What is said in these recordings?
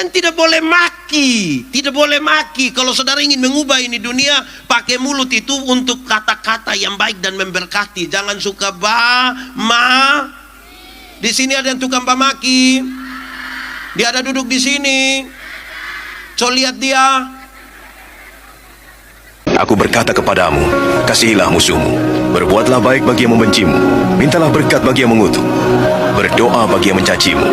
Kristen tidak boleh maki, tidak boleh maki. Kalau saudara ingin mengubah ini dunia, pakai mulut itu untuk kata-kata yang baik dan memberkati. Jangan suka Di sini ada yang tukang maki. Dia ada duduk di sini. Coba lihat dia. Aku berkata kepadamu, kasihilah musuhmu, berbuatlah baik bagi yang membencimu, mintalah berkat bagi yang mengutuk, berdoa bagi yang mencacimu.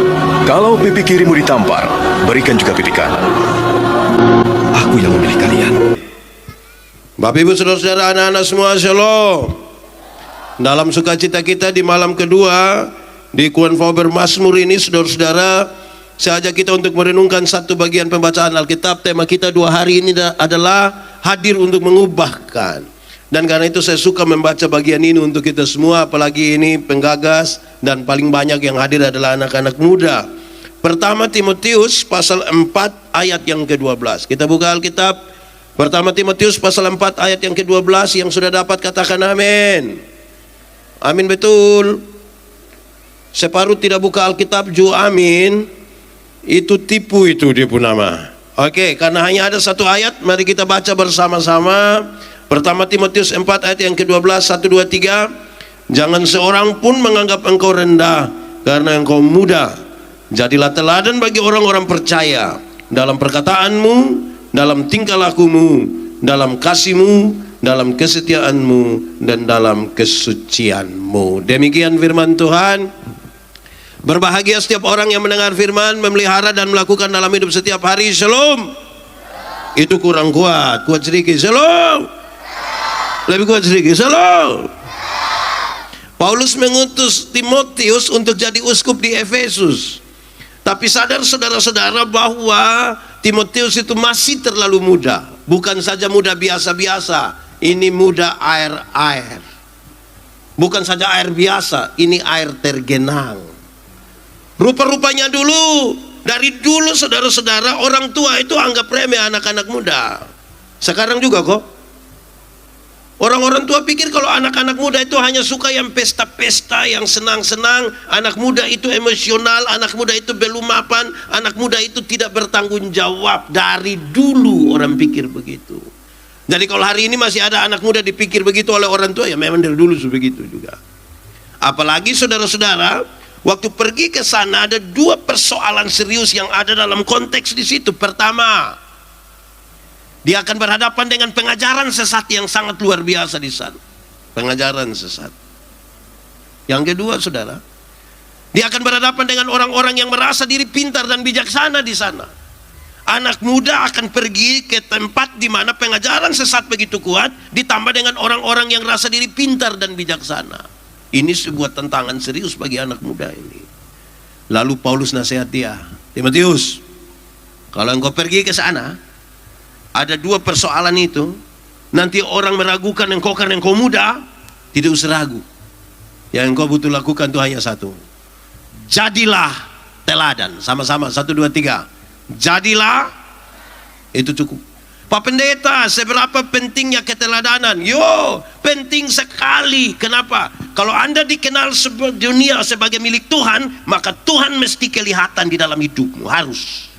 Kalau pipi kirimu ditampar, berikan juga pipi kanan. Aku yang memilih kalian. Bapak ibu saudara-saudara, anak-anak semua, shalom. Dalam sukacita kita di malam kedua di Konvo Bermazmur ini, saudara-saudara, saya ajak kita untuk merenungkan satu bagian pembacaan Alkitab. Tema kita 2 hari ini adalah hadir untuk mengubahkan. Dan karena itu saya suka membaca bagian ini untuk kita semua, apalagi ini penggagas dan paling banyak yang hadir adalah anak-anak muda. Pertama Timotius pasal 4 ayat yang ke-12. Kita buka Alkitab. Pertama Timotius pasal 4 ayat yang ke-12. Yang sudah dapat katakan amin. Amin, betul. Separuh tidak buka Alkitab juga amin. Itu tipu, itu dia pun nama. Oke, karena hanya ada satu ayat, mari kita baca bersama-sama. Pertama Timotius 4 ayat yang ke-12, 1, 2, 3. Jangan seorang pun menganggap engkau rendah karena engkau muda. Jadilah teladan bagi orang-orang percaya dalam perkataanmu, dalam tingkah lakumu, dalam kasihmu, dalam kesetiaanmu, dan dalam kesucianmu. Demikian firman Tuhan. Berbahagia setiap orang yang mendengar firman, memelihara dan melakukan dalam hidup setiap hari. Shalom. Itu kurang kuat. Kuat sedikit. Shalom. Lebih kuat sedikit. Shalom. Paulus mengutus Timotius untuk jadi uskup di Efesus. Tapi sadar saudara-saudara bahwa Timotius itu masih terlalu muda. Bukan saja muda biasa-biasa. Ini muda air-air. Bukan saja air biasa. Ini air tergenang. Rupa-rupanya dulu, dari dulu saudara-saudara, orang tua itu anggap remeh anak-anak muda. Sekarang juga kok. Orang-orang tua pikir kalau anak-anak muda itu hanya suka yang pesta-pesta, yang senang-senang. Anak muda itu emosional, anak muda itu belum mapan, anak muda itu tidak bertanggung jawab. Dari dulu orang pikir begitu. Jadi kalau hari ini masih ada anak muda dipikir begitu oleh orang tua, ya memang dari dulu begitu juga. Apalagi saudara-saudara, waktu pergi ke sana ada 2 persoalan serius yang ada dalam konteks di situ. Pertama, dia akan berhadapan dengan pengajaran sesat yang sangat luar biasa di sana. Pengajaran sesat. Yang kedua, saudara, dia akan berhadapan dengan orang-orang yang merasa diri pintar dan bijaksana di sana. Anak muda akan pergi ke tempat di mana pengajaran sesat begitu kuat, ditambah dengan orang-orang yang rasa diri pintar dan bijaksana. Ini sebuah tantangan serius bagi anak muda ini. Lalu Paulus nasihat dia, Timotius, kalau engkau pergi ke sana, ada 2 persoalan itu. Nanti orang meragukan engkau karena engkau muda. Tidak usah ragu. Yang engkau butuh lakukan itu hanya satu. Jadilah teladan. Sama-sama, 1, 2, 3. Jadilah, itu cukup. Pak Pendeta, seberapa pentingnya keteladanan? Yo, penting sekali. Kenapa? Kalau Anda dikenal dunia sebagai milik Tuhan, maka Tuhan mesti kelihatan di dalam hidupmu. Harus.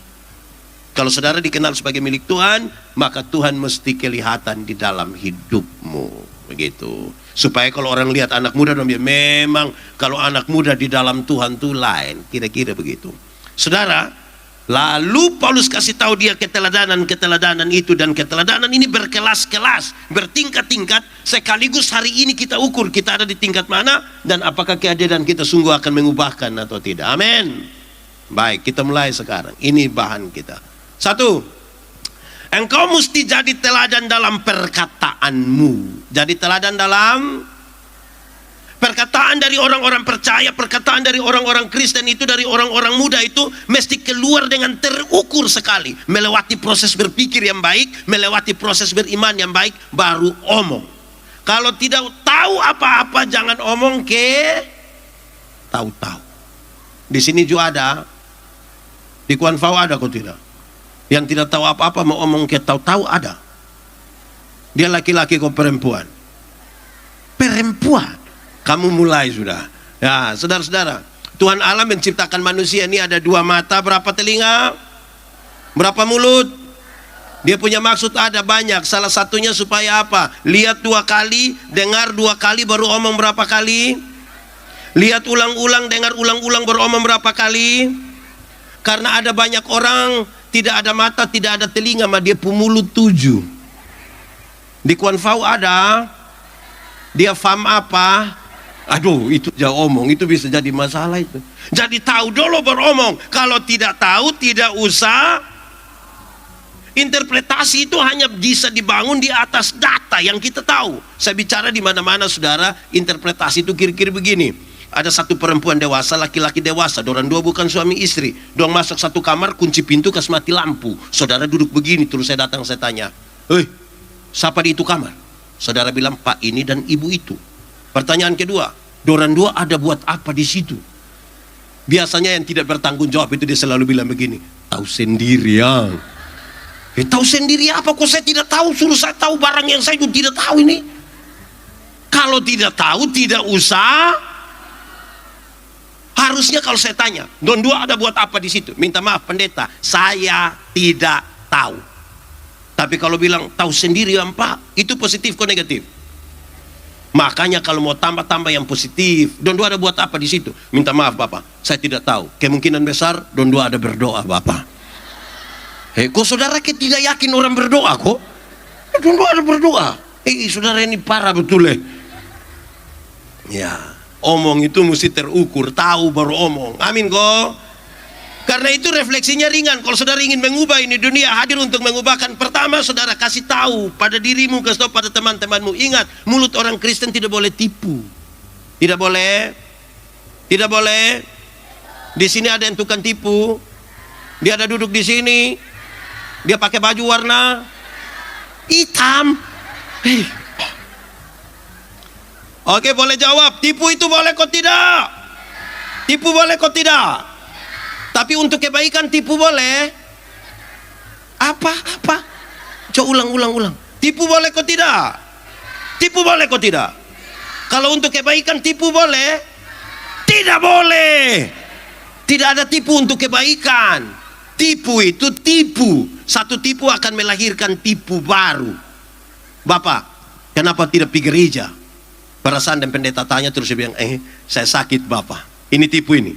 Kalau saudara dikenal sebagai milik Tuhan, maka Tuhan mesti kelihatan di dalam hidupmu. Begitu. Supaya kalau orang lihat anak muda, memang kalau anak muda di dalam Tuhan itu lain. Kira-kira begitu. Saudara, lalu Paulus kasih tahu dia keteladanan itu, dan keteladanan ini berkelas-kelas, bertingkat-tingkat. Sekaligus hari ini kita ukur kita ada di tingkat mana dan apakah kehadiran kita sungguh akan mengubahkan atau tidak. Amin. Baik, kita mulai sekarang. Ini bahan kita. 1. Engkau mesti jadi teladan dalam perkataanmu. Jadi teladan dalam perkataan dari orang-orang percaya, perkataan dari orang-orang Kristen itu, dari orang-orang muda itu mesti keluar dengan terukur sekali, melewati proses berpikir yang baik, melewati proses beriman yang baik, baru omong. Kalau tidak tahu apa-apa, jangan omong ke tahu-tahu. Di sini juga ada, di Konvo ada kok tidak? Yang tidak tahu apa-apa mau omong ke tahu-tahu ada. Dia laki-laki kok perempuan. Perempuan. Kamu mulai sudah. Ya, saudara-saudara, Tuhan Allah menciptakan manusia ini ada 2 mata, berapa telinga? Berapa mulut? Dia punya maksud ada banyak. Salah satunya supaya apa? Lihat 2 kali, dengar 2 kali, baru omong berapa kali? Lihat ulang-ulang, dengar ulang-ulang, baru omong berapa kali? Karena ada banyak orang tidak ada mata, tidak ada telinga, mah dia mulut 7. Di Kuan Fau ada, dia faham apa? Aduh, itu jauh omong, itu bisa jadi masalah itu. Jadi tahu dulu beromong. Kalau tidak tahu, tidak usah. Interpretasi itu hanya bisa dibangun di atas data yang kita tahu. Saya bicara di mana-mana, saudara, interpretasi itu kira-kira begini. Ada satu perempuan dewasa, laki-laki dewasa, dorang 2 bukan suami istri. Dorang masuk satu kamar, kunci pintu, kasih mati lampu. Saudara duduk begini, terus saya datang, saya tanya, "Hei, siapa di itu kamar?" Saudara bilang, "Pak ini dan ibu itu." Pertanyaan kedua, dorang 2 ada buat apa di situ? Biasanya yang tidak bertanggung jawab itu dia selalu bilang begini, "Tahu sendiri yang." Tahu sendiri apa? Kok saya tidak tahu? Suruh saya tahu barang yang saya juga tidak tahu ini. Kalau tidak tahu, tidak usah. Harusnya kalau saya tanya, "Don 2 ada buat apa di situ?" Minta maaf pendeta, saya tidak tahu. Tapi kalau bilang tahu sendiri yang Pak, itu positif kok negatif? Makanya kalau mau tambah-tambah yang positif, Don 2 ada buat apa di situ? Minta maaf Bapak, saya tidak tahu. Kemungkinan besar Don 2 ada berdoa Bapak. Kok saudara tidak yakin orang berdoa kok? Don 2 ada berdoa. Saudara ini parah betul ya. Omong itu mesti terukur, tahu baru omong. Amin kok. Karena itu refleksinya ringan. Kalau saudara ingin mengubah ini dunia, hadir untuk mengubahkan. Pertama saudara kasih tahu pada dirimu, kasih tahu pada teman-temanmu. Ingat, mulut orang Kristen tidak boleh tipu. Tidak boleh. Tidak boleh. Di sini ada yang tukang tipu. Dia ada duduk di sini. Dia pakai baju warna hitam. Oke, boleh jawab. Tipu itu boleh kok tidak? Tipu boleh kok tidak? Tapi untuk kebaikan tipu boleh? Apa? Coba ulang. Tipu boleh kok tidak? Tipu boleh kok tidak? Kalau untuk kebaikan tipu boleh? Tidak boleh. Tidak ada tipu untuk kebaikan. Tipu itu tipu. Satu tipu akan melahirkan tipu baru. Bapak, kenapa tidak pergi gereja? Perasaan dan pendeta tanya, terus dia bilang, saya sakit Bapak. Ini tipu ini.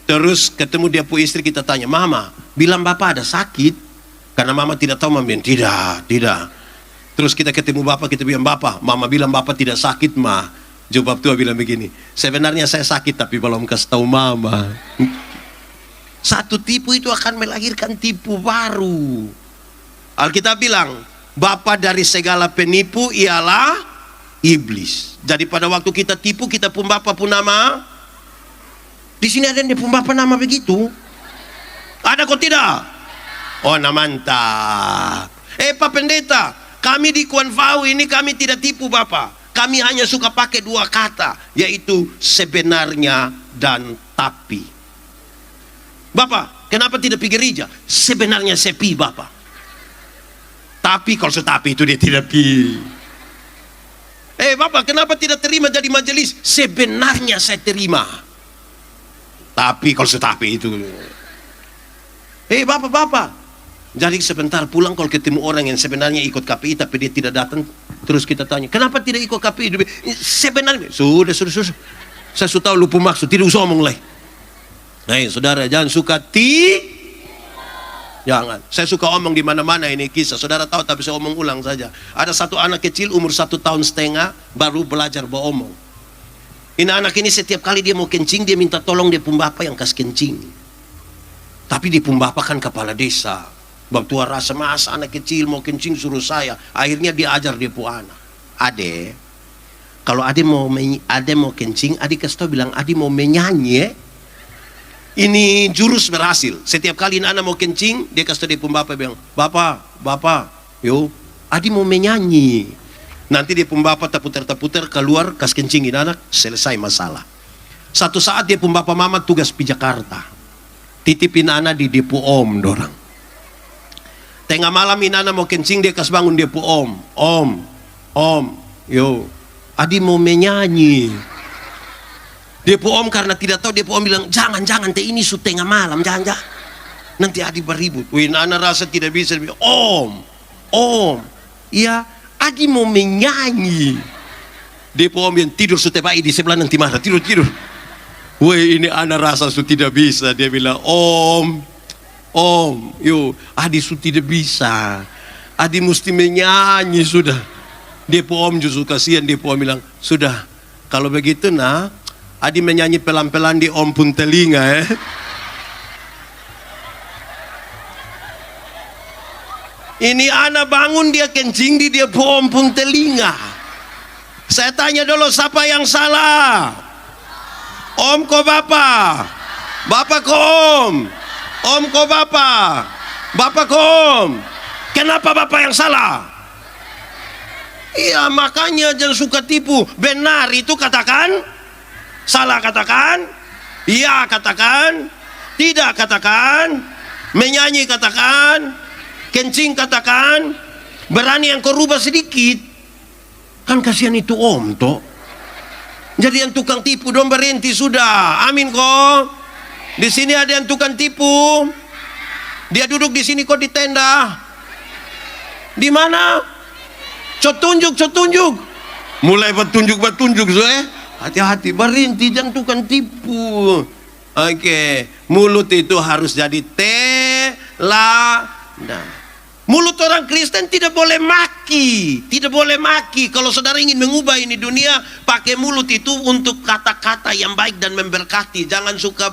Terus ketemu dia pu istri, kita tanya, "Mama, bilang Bapak ada sakit?" Karena Mama tidak tahu, Mama bilang, tidak. Terus kita ketemu Bapak, kita bilang, "Bapak, Mama bilang Bapak tidak sakit, Ma." Jawab tua bilang begini, "Sebenarnya saya sakit tapi belum kasih tahu Mama." Satu tipu itu akan melahirkan tipu baru. Alkitab bilang, bapa dari segala penipu ialah iblis. Jadi pada waktu kita tipu, kita pun bapa pun nama. Di sini ada yang pun bapa nama begitu. Ada kok tidak? Oh, nah mantap. Pak pendeta, kami di Kuan Fau ini kami tidak tipu Bapak. Kami hanya suka pakai 2 kata, yaitu sebenarnya dan tapi. Bapak, kenapa tidak pergi gereja? Sebenarnya sepi Bapak. Tapi kalau setapi itu dia tidak pergi. Bapak, kenapa tidak terima jadi majelis? Sebenarnya saya terima. Tapi kalau setapi itu. Bapak. Jadi sebentar pulang kalau ketemu orang yang sebenarnya ikut KPI tapi dia tidak datang, terus kita tanya, "Kenapa tidak ikut KPI?" Sebenarnya sudah. Saya sudah tahu lupa maksud, tidak usah omong lagi. Saudara, jangan suka jangan. Saya suka omong di mana-mana ini kisah. Saudara tahu tapi saya omong ulang saja. Ada satu anak kecil umur 1,5 tahun baru belajar beromong. Ini anak ini setiap kali dia mau kencing, dia minta tolong dia pun bapak yang kasih kencing. Tapi dia pun bapak kan kepala desa. Bab tua rasa masa anak kecil mau kencing suruh saya. Akhirnya dia ajar dia pun anak. "Ade, kalau ade mau kencing, ade kasih tahu bilang ade mau menyanyi." Ini jurus berhasil. Setiap kali anak mau kencing, dia kasih tahu dia pun bapak bilang, Bapak, yo, adi mau menyanyi." Nanti dia pun bapak terputar keluar, kasih kencingin anak, selesai masalah. Satu saat dia pun bapak mama tugas di Jakarta. Titipin anak di depo om dorang. Tengah malam anak mau kencing, dia kasih bangun depo om, yo, adi mau menyanyi. Depo om karena tidak tahu, depo om bilang, jangan teh ini su tengah malam, jangan. nanti Adi beribut. Wih, anak rasa tidak bisa. Om, ya Adi mau menyanyi. Dia om yang tidur setiap hari di sebelah nanti marah, tidur. Wih, ini anak rasa su tidak bisa. Dia bilang, Om, yuk, Adi su tidak bisa. Adi mesti menyanyi sudah. Dia om justru kasihan, dia om bilang, sudah, kalau begitu nah, Adi menyanyi pelan-pelan di om pun telinga Ini anak bangun dia kencing di dia om pun telinga. Saya tanya dulu, siapa yang salah? Om ko Bapak? Bapak ko Om? Om ko Bapak? Bapak ko Om? Kenapa Bapak yang salah? Iya, makanya jangan suka tipu. Benar itu katakan, salah katakan, iya katakan, tidak katakan, menyanyi katakan, kencing katakan, berani yang kau rubah sedikit. Kan kasihan itu om toh. Jadi yang tukang tipu dong berhenti sudah. Amin kok. Di sini ada yang tukang tipu. Dia duduk di sini kok di tenda. Di mana? Tunjuk. Mulai bertunjuk hati-hati, berhenti, jangan tukang tipu. Oke, mulut itu harus jadi teladan. Mulut orang Kristen tidak boleh maki, Kalau saudara ingin mengubah ini dunia, pakai mulut itu untuk kata-kata yang baik dan memberkati. Jangan suka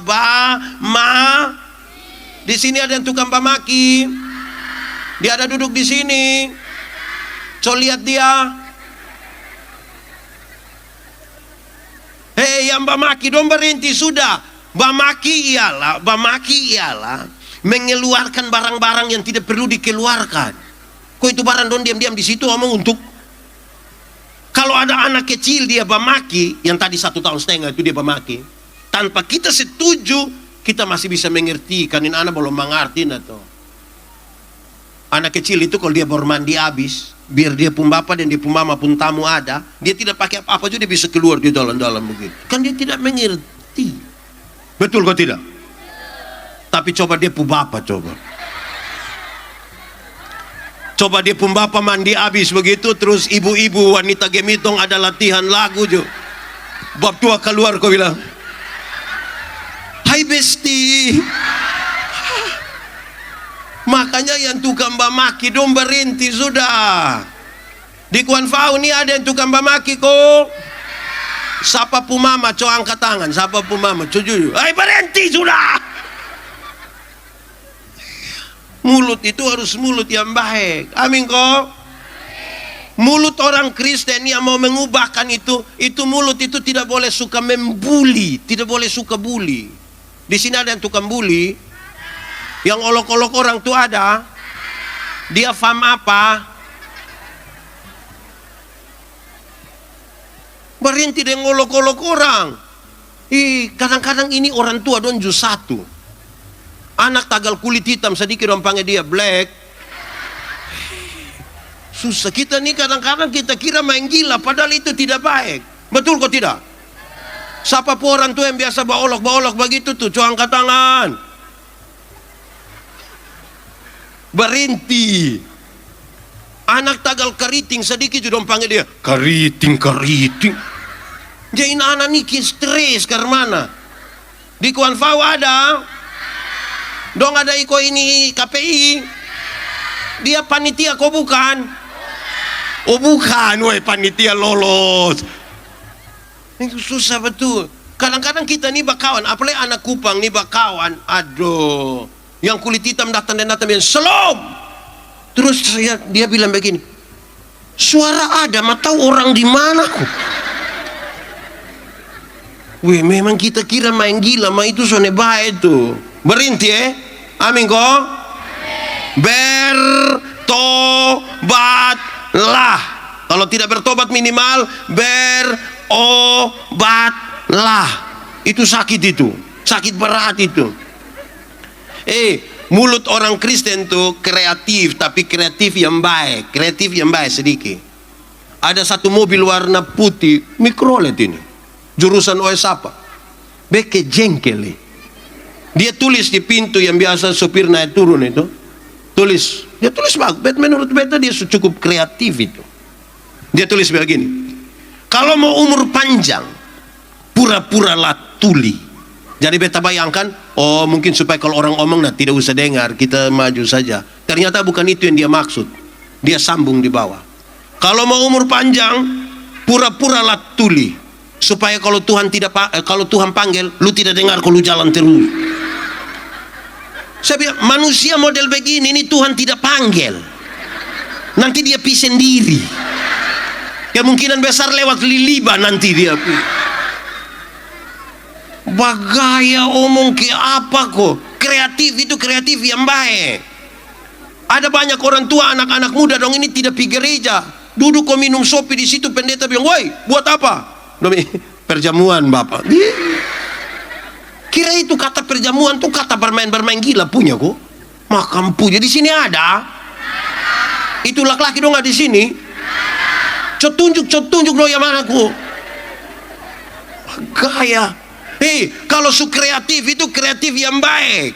Di sini ada yang tukang maki. Dia ada duduk di sini. Coba lihat dia. Hei, yang bamaki dong berhenti sudah. Bamaki ialah mengeluarkan barang-barang yang tidak perlu dikeluarkan. Kok itu barang dong diam-diam di situ omong untuk. Kalau ada anak kecil dia bamaki, yang tadi 1,5 tahun itu dia bamaki, tanpa kita setuju, kita masih bisa mengerti. Kan ini anak belum mengerti atau. Anak kecil itu kalau dia baru mandi habis, biar dia pun bapak dan dia pun mama pun tamu ada, dia tidak pakai apa-apa juga dia bisa keluar di dalam-dalam begitu. Kan dia tidak mengerti. Betul kok tidak? Tapi coba dia pun bapak coba dia pun bapak mandi habis begitu, terus ibu-ibu wanita gemitong ada latihan lagu juga. Bab tua keluar kau bilang, hai besti. Makanya yang tukang bamaki dong berhenti sudah. Di Kuan Fau ini ada yang tukang bamaki kok. Siapa pun mama, coba angkat tangan. Siapa pun mama, jujur. Hai berhenti sudah. Mulut itu harus mulut yang baik. Amin kok. Mulut orang Kristen yang mau mengubahkan itu mulut itu tidak boleh suka membuli, tidak boleh suka bully. Di sini ada yang tukang bully. Yang olok-olok orang itu ada. Dia faham apa? Berhenti dengan olok-olok orang. Kadang-kadang ini orang tua don ju satu. Anak tagal kulit hitam sedikit orang panggil dia black. Susah kita nih kadang-kadang kita kira main gila padahal itu tidak baik. Betul kok tidak? Siapa pun orang tua yang biasa baolok-baolok begitu tuh, coba angkat tangan. Berhenti. Anak tagal keriting sedikit sudah panggil dia keriting. Jadi anak ini stres karena mana? Di Kuan Fau ada. Dong ada iko ini KPI. Dia panitia kok bukan? Oh bukan, weh panitia lolos. Itu susah betul. Kadang-kadang kita nih bakawan, apalagi anak Kupang nih bakawan. Aduh. Yang kulit hitam datang bilang Selom. Terus dia bilang begini, suara ada, mah tahu orang di mana kok. Wih, memang kita kira main gila, mah itu sone baik tuh. Berhenti amin kok. Bertobatlah. Kalau tidak bertobat minimal berobatlah. Itu sakit itu, sakit berat itu. Mulut orang Kristen tuh kreatif, tapi kreatif yang baik sedikit. Ada satu mobil warna putih, Mikrolet ini, jurusan OS apa? Beke jengkel. Dia tulis di pintu yang biasa sopir naik turun itu. Dia tulis bagus. Menurut beta dia cukup kreatif itu. Dia tulis begini. Kalau mau umur panjang, pura-puralah tuli. Jadi beta bayangkan, oh mungkin supaya kalau orang omong nah tidak usah dengar, kita maju saja. Ternyata bukan itu yang dia maksud. Dia sambung di bawah. Kalau mau umur panjang, pura-puralah tuli. Supaya kalau Tuhan panggil, lu tidak dengar kalau lu jalan terus. Saya bilang, manusia model begini ini Tuhan tidak panggil. Nanti dia pi sendiri. Kemungkinan besar lewat Liliba nanti dia pi. Bagaya omong ke apa kok? Kreatif itu kreatif yang baik. Ada banyak orang tua anak-anak muda dong ini tidak pi gereja. Duduk kok minum sopi di situ, pendeta bilang, "Woi, buat apa?" Demi perjamuan Bapak. Kira itu kata perjamuan tuh kata bermain-bermain gila punya kok. Makam punya di sini ada. Itu laki-laki dong nggak di sini. Tunjuk dong yang mana kok. Gaya. Kalau su kreatif itu kreatif yang baik.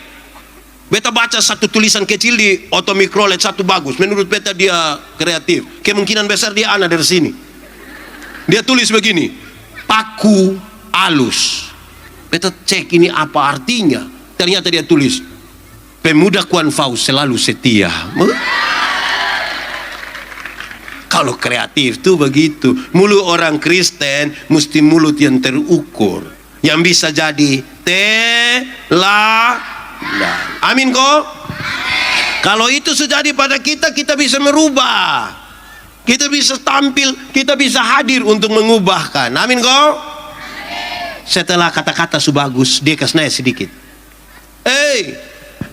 Beta baca satu tulisan kecil di Otomikrolet satu bagus. Menurut beta dia kreatif. Kemungkinan besar dia anak dari sini. Dia tulis begini, paku alus. Beta cek ini apa artinya. Ternyata dia tulis, pemuda Kuan Fau selalu setia. Kalau kreatif tuh begitu. Mulut orang Kristen mesti mulut yang terukur, yang bisa jadi teladan. Amin kok. Kalau itu sejadi pada kita, kita bisa merubah. Kita bisa tampil, kita bisa hadir untuk mengubahkan. Amin kok. Setelah kata-kata su bagus, dia kasih naik sedikit.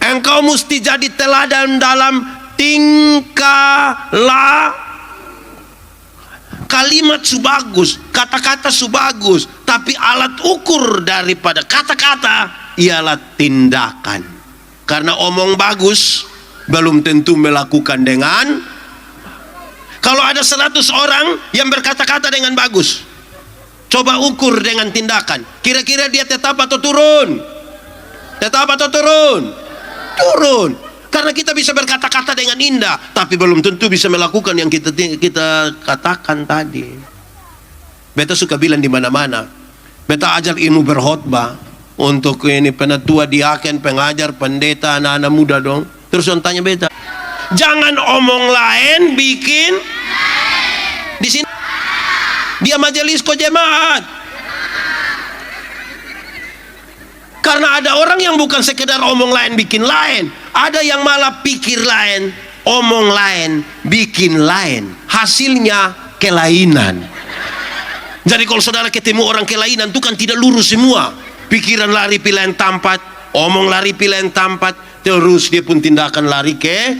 Engkau mesti jadi teladan dalam tingkah laku. Kalimat su bagus, kata-kata su bagus, tapi alat ukur daripada kata-kata ialah tindakan. Karena omong bagus belum tentu melakukan dengan. Kalau ada 100 orang yang berkata-kata dengan bagus, coba ukur dengan tindakan. Kira-kira dia tetap atau turun? Tetap atau turun? Turun. Karena kita bisa berkata-kata dengan indah, tapi belum tentu bisa melakukan yang kita katakan tadi. Beta suka bilang di mana-mana. Beta ajar ilmu berkhotbah untuk ini penatua, diaken, pengajar, pendeta, anak-anak muda dong. Terus orang tanya beta, jangan omong lain bikin di sini. Dia majelis ko jemaat. Karena ada orang yang bukan sekedar omong lain bikin lain, ada yang malah pikir lain, omong lain, bikin lain, hasilnya kelainan. Jadi kalau saudara ketemu orang kelainan itu kan tidak lurus semua. Pikiran lari pilihan tempat, omong lari pilihan tempat, terus dia pun tindakan lari ke.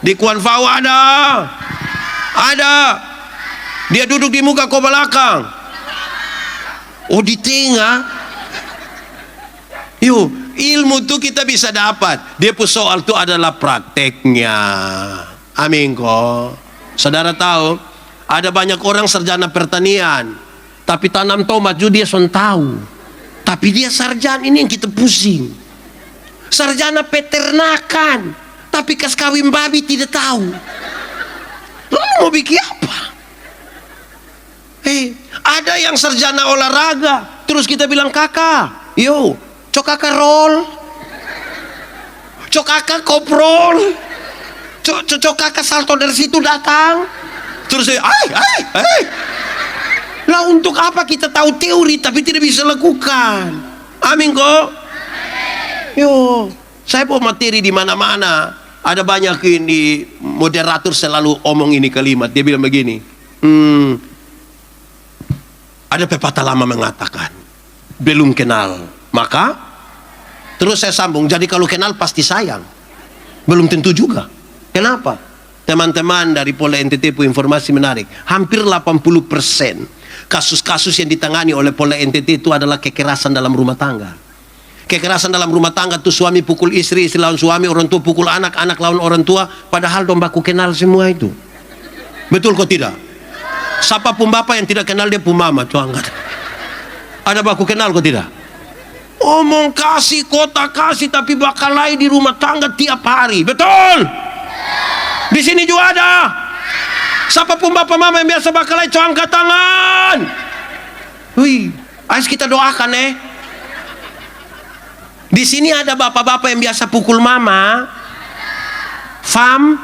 Di Kuan Fau ada. Dia duduk di muka kau belakang. Oh di tengah. Ilmu itu kita bisa dapat. Dia pun soal itu adalah prakteknya. Amin kok. Saudara tahu, ada banyak orang sarjana pertanian, tapi tanam tomat juga dia son tahu. Tapi dia sarjana ini yang kita pusing. Sarjana peternakan, tapi kas kawin babi tidak tahu. Lalu mau bikin apa? Ada yang sarjana olahraga, terus kita bilang kakak, cok kakak roll, cok kakak koprol, cok kakak salto dari situ datang. Terus lah untuk apa kita tahu teori tapi tidak bisa lakukan? Amin kok. Saya bawa materi di mana-mana. Ada banyak ini moderator selalu omong ini kalimat. Dia bilang begini. Ada pepatah lama mengatakan, belum kenal maka, terus saya sambung, jadi kalau kenal pasti sayang. Belum tentu juga. Kenapa? Teman-teman dari Polda NTT punya informasi menarik. Hampir 80% kasus-kasus yang ditangani oleh Polda NTT itu adalah kekerasan dalam rumah tangga. Kekerasan dalam rumah tangga itu suami pukul istri, istri lawan suami, orang tua pukul anak, anak lawan orang tua. Padahal dong baku kenal semua itu. Betul kok tidak? Siapa pun bapak yang tidak kenal dia pun mama. Ada baku kenal kok tidak? Omong kasih, kota kasih, tapi bakalai di rumah tangga tiap hari. Betul? Di sini juga ada. Siapa pun bapak mama yang biasa bakalai, coba angkat tangan. Wih, ayo kita doakan Di sini ada bapak-bapak yang biasa pukul mama. Fam?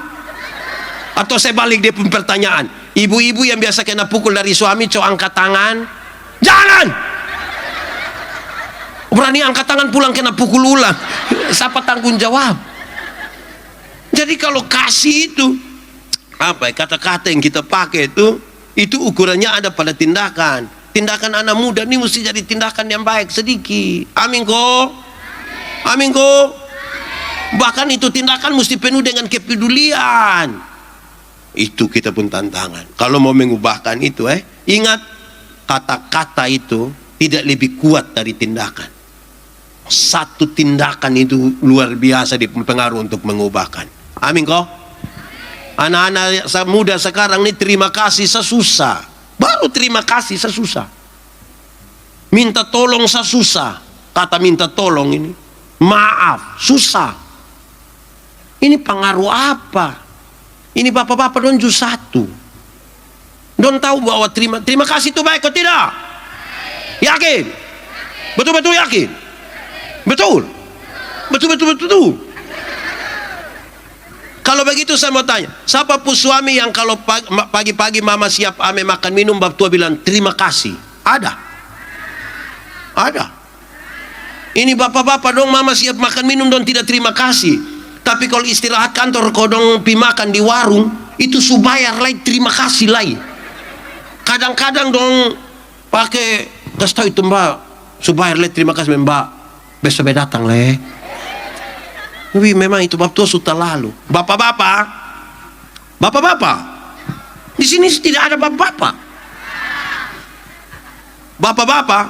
Atau saya balik dia pun pertanyaan. Ibu-ibu yang biasa kena pukul dari suami, coba angkat tangan. Jangan! Berani angkat tangan pulang kena pukul ulang. Siapa tanggung jawab? Jadi kalau kasih itu, apa ya, kata-kata yang kita pakai itu ukurannya ada pada tindakan. Tindakan anak muda ini mesti jadi tindakan yang baik sedikit. Amin kok. Amin kok. Bahkan itu tindakan mesti penuh dengan kepedulian. Itu kita pun tantangan. Kalau mau mengubahkan itu, ingat kata-kata itu tidak lebih kuat dari tindakan. Satu tindakan itu luar biasa dipengaruhi untuk mengubahkan. Amin kok. Anak-anak muda sekarang ini terima kasih sesusah. Baru terima kasih sesusah. Minta tolong sesusah. Kata minta tolong ini, maaf, susah. Ini pengaruh apa? Ini bapak-bapak don ju satu. Don tahu bahwa terima kasih itu baik atau tidak? Yakin? Betul-betul yakin? Betul? Betul. Kalau begitu saya mau tanya, siapa pun suami yang kalau pagi-pagi mama siap ame makan minum, bab tua bilang terima kasih? Ada? Ada. Ini bapak-bapak dong mama siap makan minum dong tidak terima kasih. Tapi kalau istirahat kantor kodong pi makan di warung, itu subayar lai terima kasih lai. Kadang-kadang dong pakai gas tahu itu mbak, subayar lai terima kasih mbak. Besok datang le. Wih, memang itu bab tua sudah lalu. Bapak-bapak, di sini tidak ada bapak-bapak. Bapak-bapak,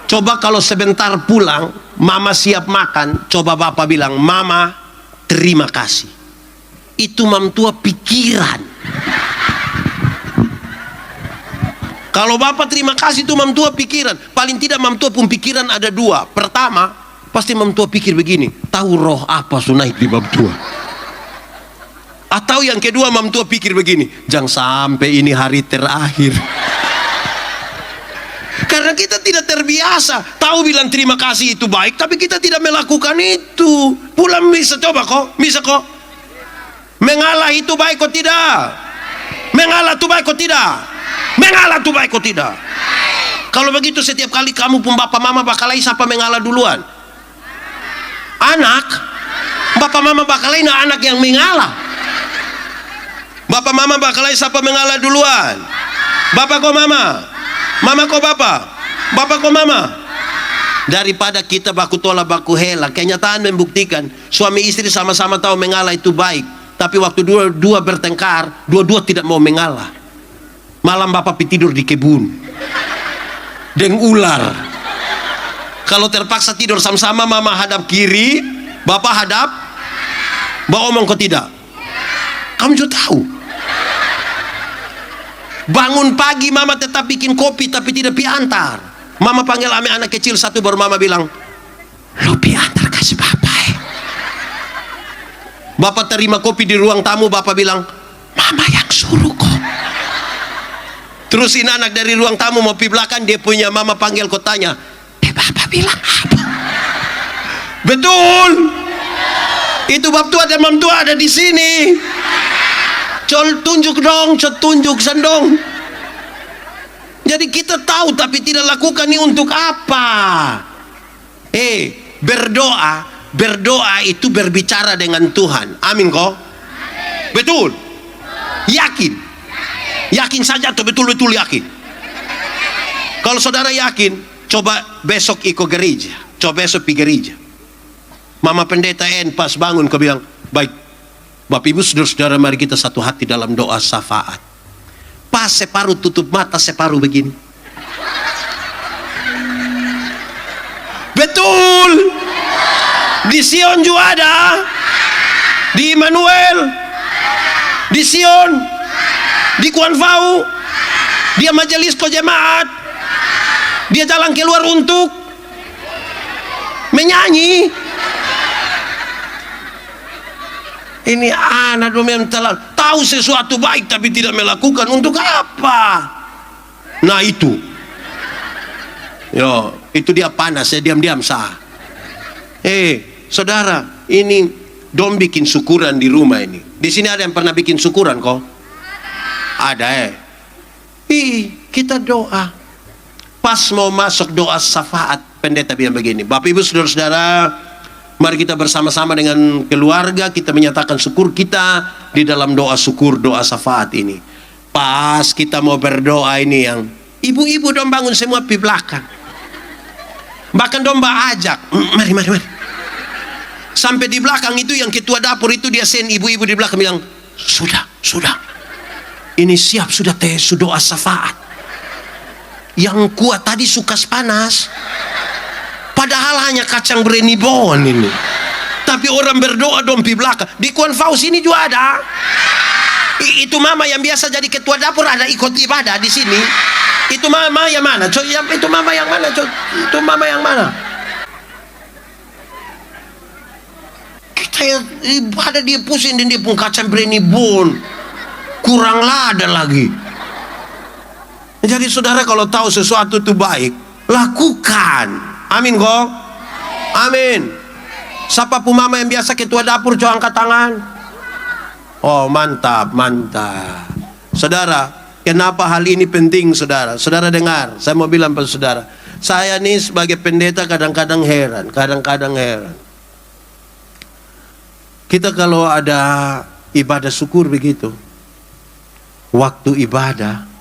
coba kalau sebentar pulang, mama siap makan, coba bapak bilang, mama terima kasih. Itu mam tua pikiran. Kalau bapak terima kasih itu mam tua pikiran. Paling tidak mam tua pun pikiran ada dua. Pertama, pasti mam tua pikir begini, tahu roh apa su naik di mam tua. Atau yang kedua mam tua pikir begini, jangan sampai ini hari terakhir. Karena kita tidak terbiasa. Tahu bilang terima kasih itu baik, tapi kita tidak melakukan itu. Pulang bisa coba kok, bisa kok. Mengalah itu baik kok tidak? Mengalah itu baik kok tidak? Mengalah itu baik kok tidak? Kalau begitu setiap kali kamu pun bapak mama bakalai siapa mengalah duluan? Anak. Bapak mama bakalai anak yang mengalah. Bapak mama bakalai siapa mengalah duluan? Bapak kok mama? Mama kok bapak? Bapak kok mama? Daripada kita baku tolak baku hela, kenyataan membuktikan suami istri sama-sama tahu mengalah itu baik, tapi waktu dua bertengkar, dua-dua tidak mau mengalah. Malam bapak tidur di kebun dengan ular. Kalau terpaksa tidur sama-sama, mama hadap kiri, bapak hadap, bapak omong kok tidak? Kamu juga tahu. Bangun pagi mama tetap bikin kopi tapi tidak piantar. Mama panggil anak kecil satu, baru mama bilang, lu piantar kasih bapak Bapak terima kopi di ruang tamu, bapak bilang, mama yang suruh kok. Terus ini anak dari ruang tamu mau pi belakang, dia punya mama panggil kok tanya, bapak bilang apa? Betul. Itu bab tua dan mam tua ada di sini. Col tunjuk dong, tunjuk sendong. Jadi kita tahu tapi tidak lakukan ini untuk apa? Berdoa itu berbicara dengan Tuhan. Amin kok? Betul. Yakin. Yakin saja atau betul-betul yakin? Kalau saudara yakin, coba besok ikut gereja. Coba besok pergi gereja. Mama pendeta pas bangun, kau bilang, baik, Bapak Ibu saudara-saudara, mari kita satu hati dalam doa syafaat. Pas separuh tutup mata, separuh begini. Betul. Di Sion juga ada. Di Immanuel. Di Sion. Di Kuan Fau. Dia majelis jemaat. Dia jalan keluar untuk menyanyi. Ini anak memang telah tahu sesuatu baik tapi tidak melakukan. Untuk apa? Nah itu, yo, itu dia panas, saya diam-diam sah. Saudara, ini dong bikin syukuran di rumah ini. Di sini ada yang pernah bikin syukuran kok? Ada kita doa. Pas mau masuk doa syafaat, pendeta bilang begini, Bapak Ibu saudara-saudara, mari kita bersama-sama dengan keluarga kita menyatakan syukur kita di dalam doa syukur, doa syafaat ini. Pas kita mau berdoa ini, yang ibu-ibu dong bangun semua di belakang. Bahkan dong ajak, mari. Sampai di belakang itu yang ketua dapur itu dia send ibu-ibu di belakang bilang, sudah. Ini siap sudah doa syafaat. Yang kuat tadi suka panas. Padahal hanya kacang brenibon ini. Tapi orang berdoa dong di belakang. Di Konfaus ini juga ada. Itu mama yang biasa jadi ketua dapur ada ikut ibadah di sini. Itu mama yang mana? Itu mama yang mana? Itu mama yang mana? Kita ibadah dia pusing dan dia pun kacang brenibon. Kurang lada lagi. Jadi saudara kalau tahu sesuatu itu baik, lakukan. Amin kok? Amin. Siapa pun mama yang biasa ketua dapur, coba angkat tangan. Oh mantap. Saudara, kenapa hal ini penting saudara? Saudara dengar, saya mau bilang pada saudara, saya nih sebagai pendeta kadang-kadang heran. Kita kalau ada ibadah syukur begitu, waktu ibadah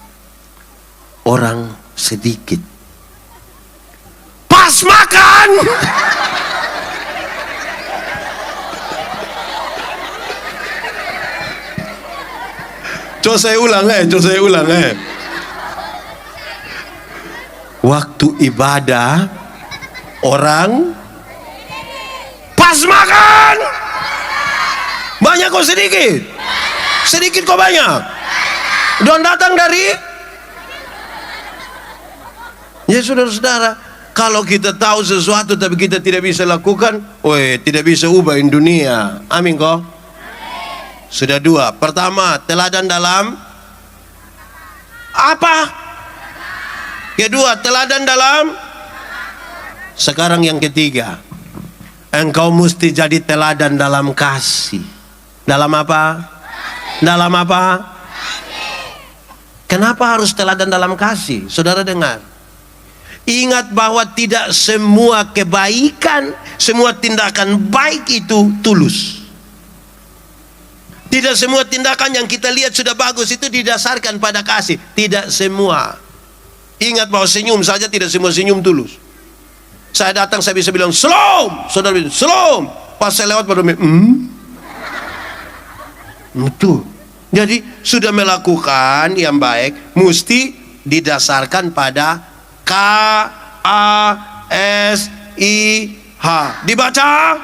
orang sedikit, pas makan coba saya ulang waktu ibadah orang pas makan banyak kok sedikit kok banyak. Don datang dari ya saudara-saudara, kalau kita tahu sesuatu tapi kita tidak bisa lakukan, tidak bisa ubah dunia. Amin kok? Sudah dua. Pertama, teladan dalam apa? Kedua, teladan dalam. Sekarang yang ketiga, engkau mesti jadi teladan dalam kasih. Dalam apa? Dalam apa? Kenapa harus teladan dalam kasih? Saudara dengar. Ingat bahwa tidak semua kebaikan, semua tindakan baik itu tulus. Tidak semua tindakan yang kita lihat sudah bagus itu didasarkan pada kasih. Tidak semua. Ingat bahwa senyum saja tidak semua senyum tulus. Saya datang saya bisa bilang shalom, saudara bilang shalom. Pas saya lewat baru itu. Jadi sudah melakukan yang baik mesti didasarkan pada K-A-S-I-H. Dibaca?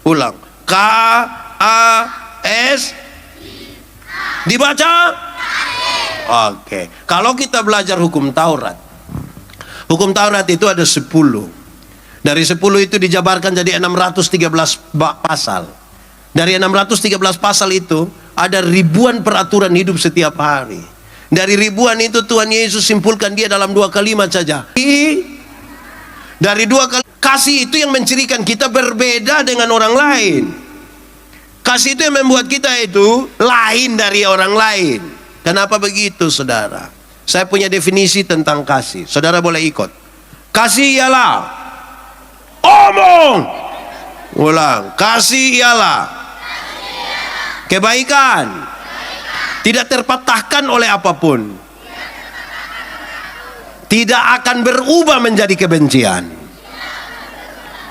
Ulang. K-A-S. Dibaca? Oke. Kalau kita belajar hukum Taurat itu ada 10. Dari 10 itu dijabarkan jadi 613 pasal. Dari 613 pasal itu ada ribuan peraturan hidup setiap hari. Dari ribuan itu Tuhan Yesus simpulkan dia dalam 2 kalimat saja. Dari 2 kalimat. Kasih itu yang mencirikan kita berbeda dengan orang lain. Kasih itu yang membuat kita itu lain dari orang lain. Kenapa begitu saudara? Saya punya definisi tentang kasih. Saudara boleh ikut. Kasih ialah omong. Ulang. Kasih ialah kebaikan. Tidak terpatahkan oleh apapun. Tidak akan berubah menjadi kebencian.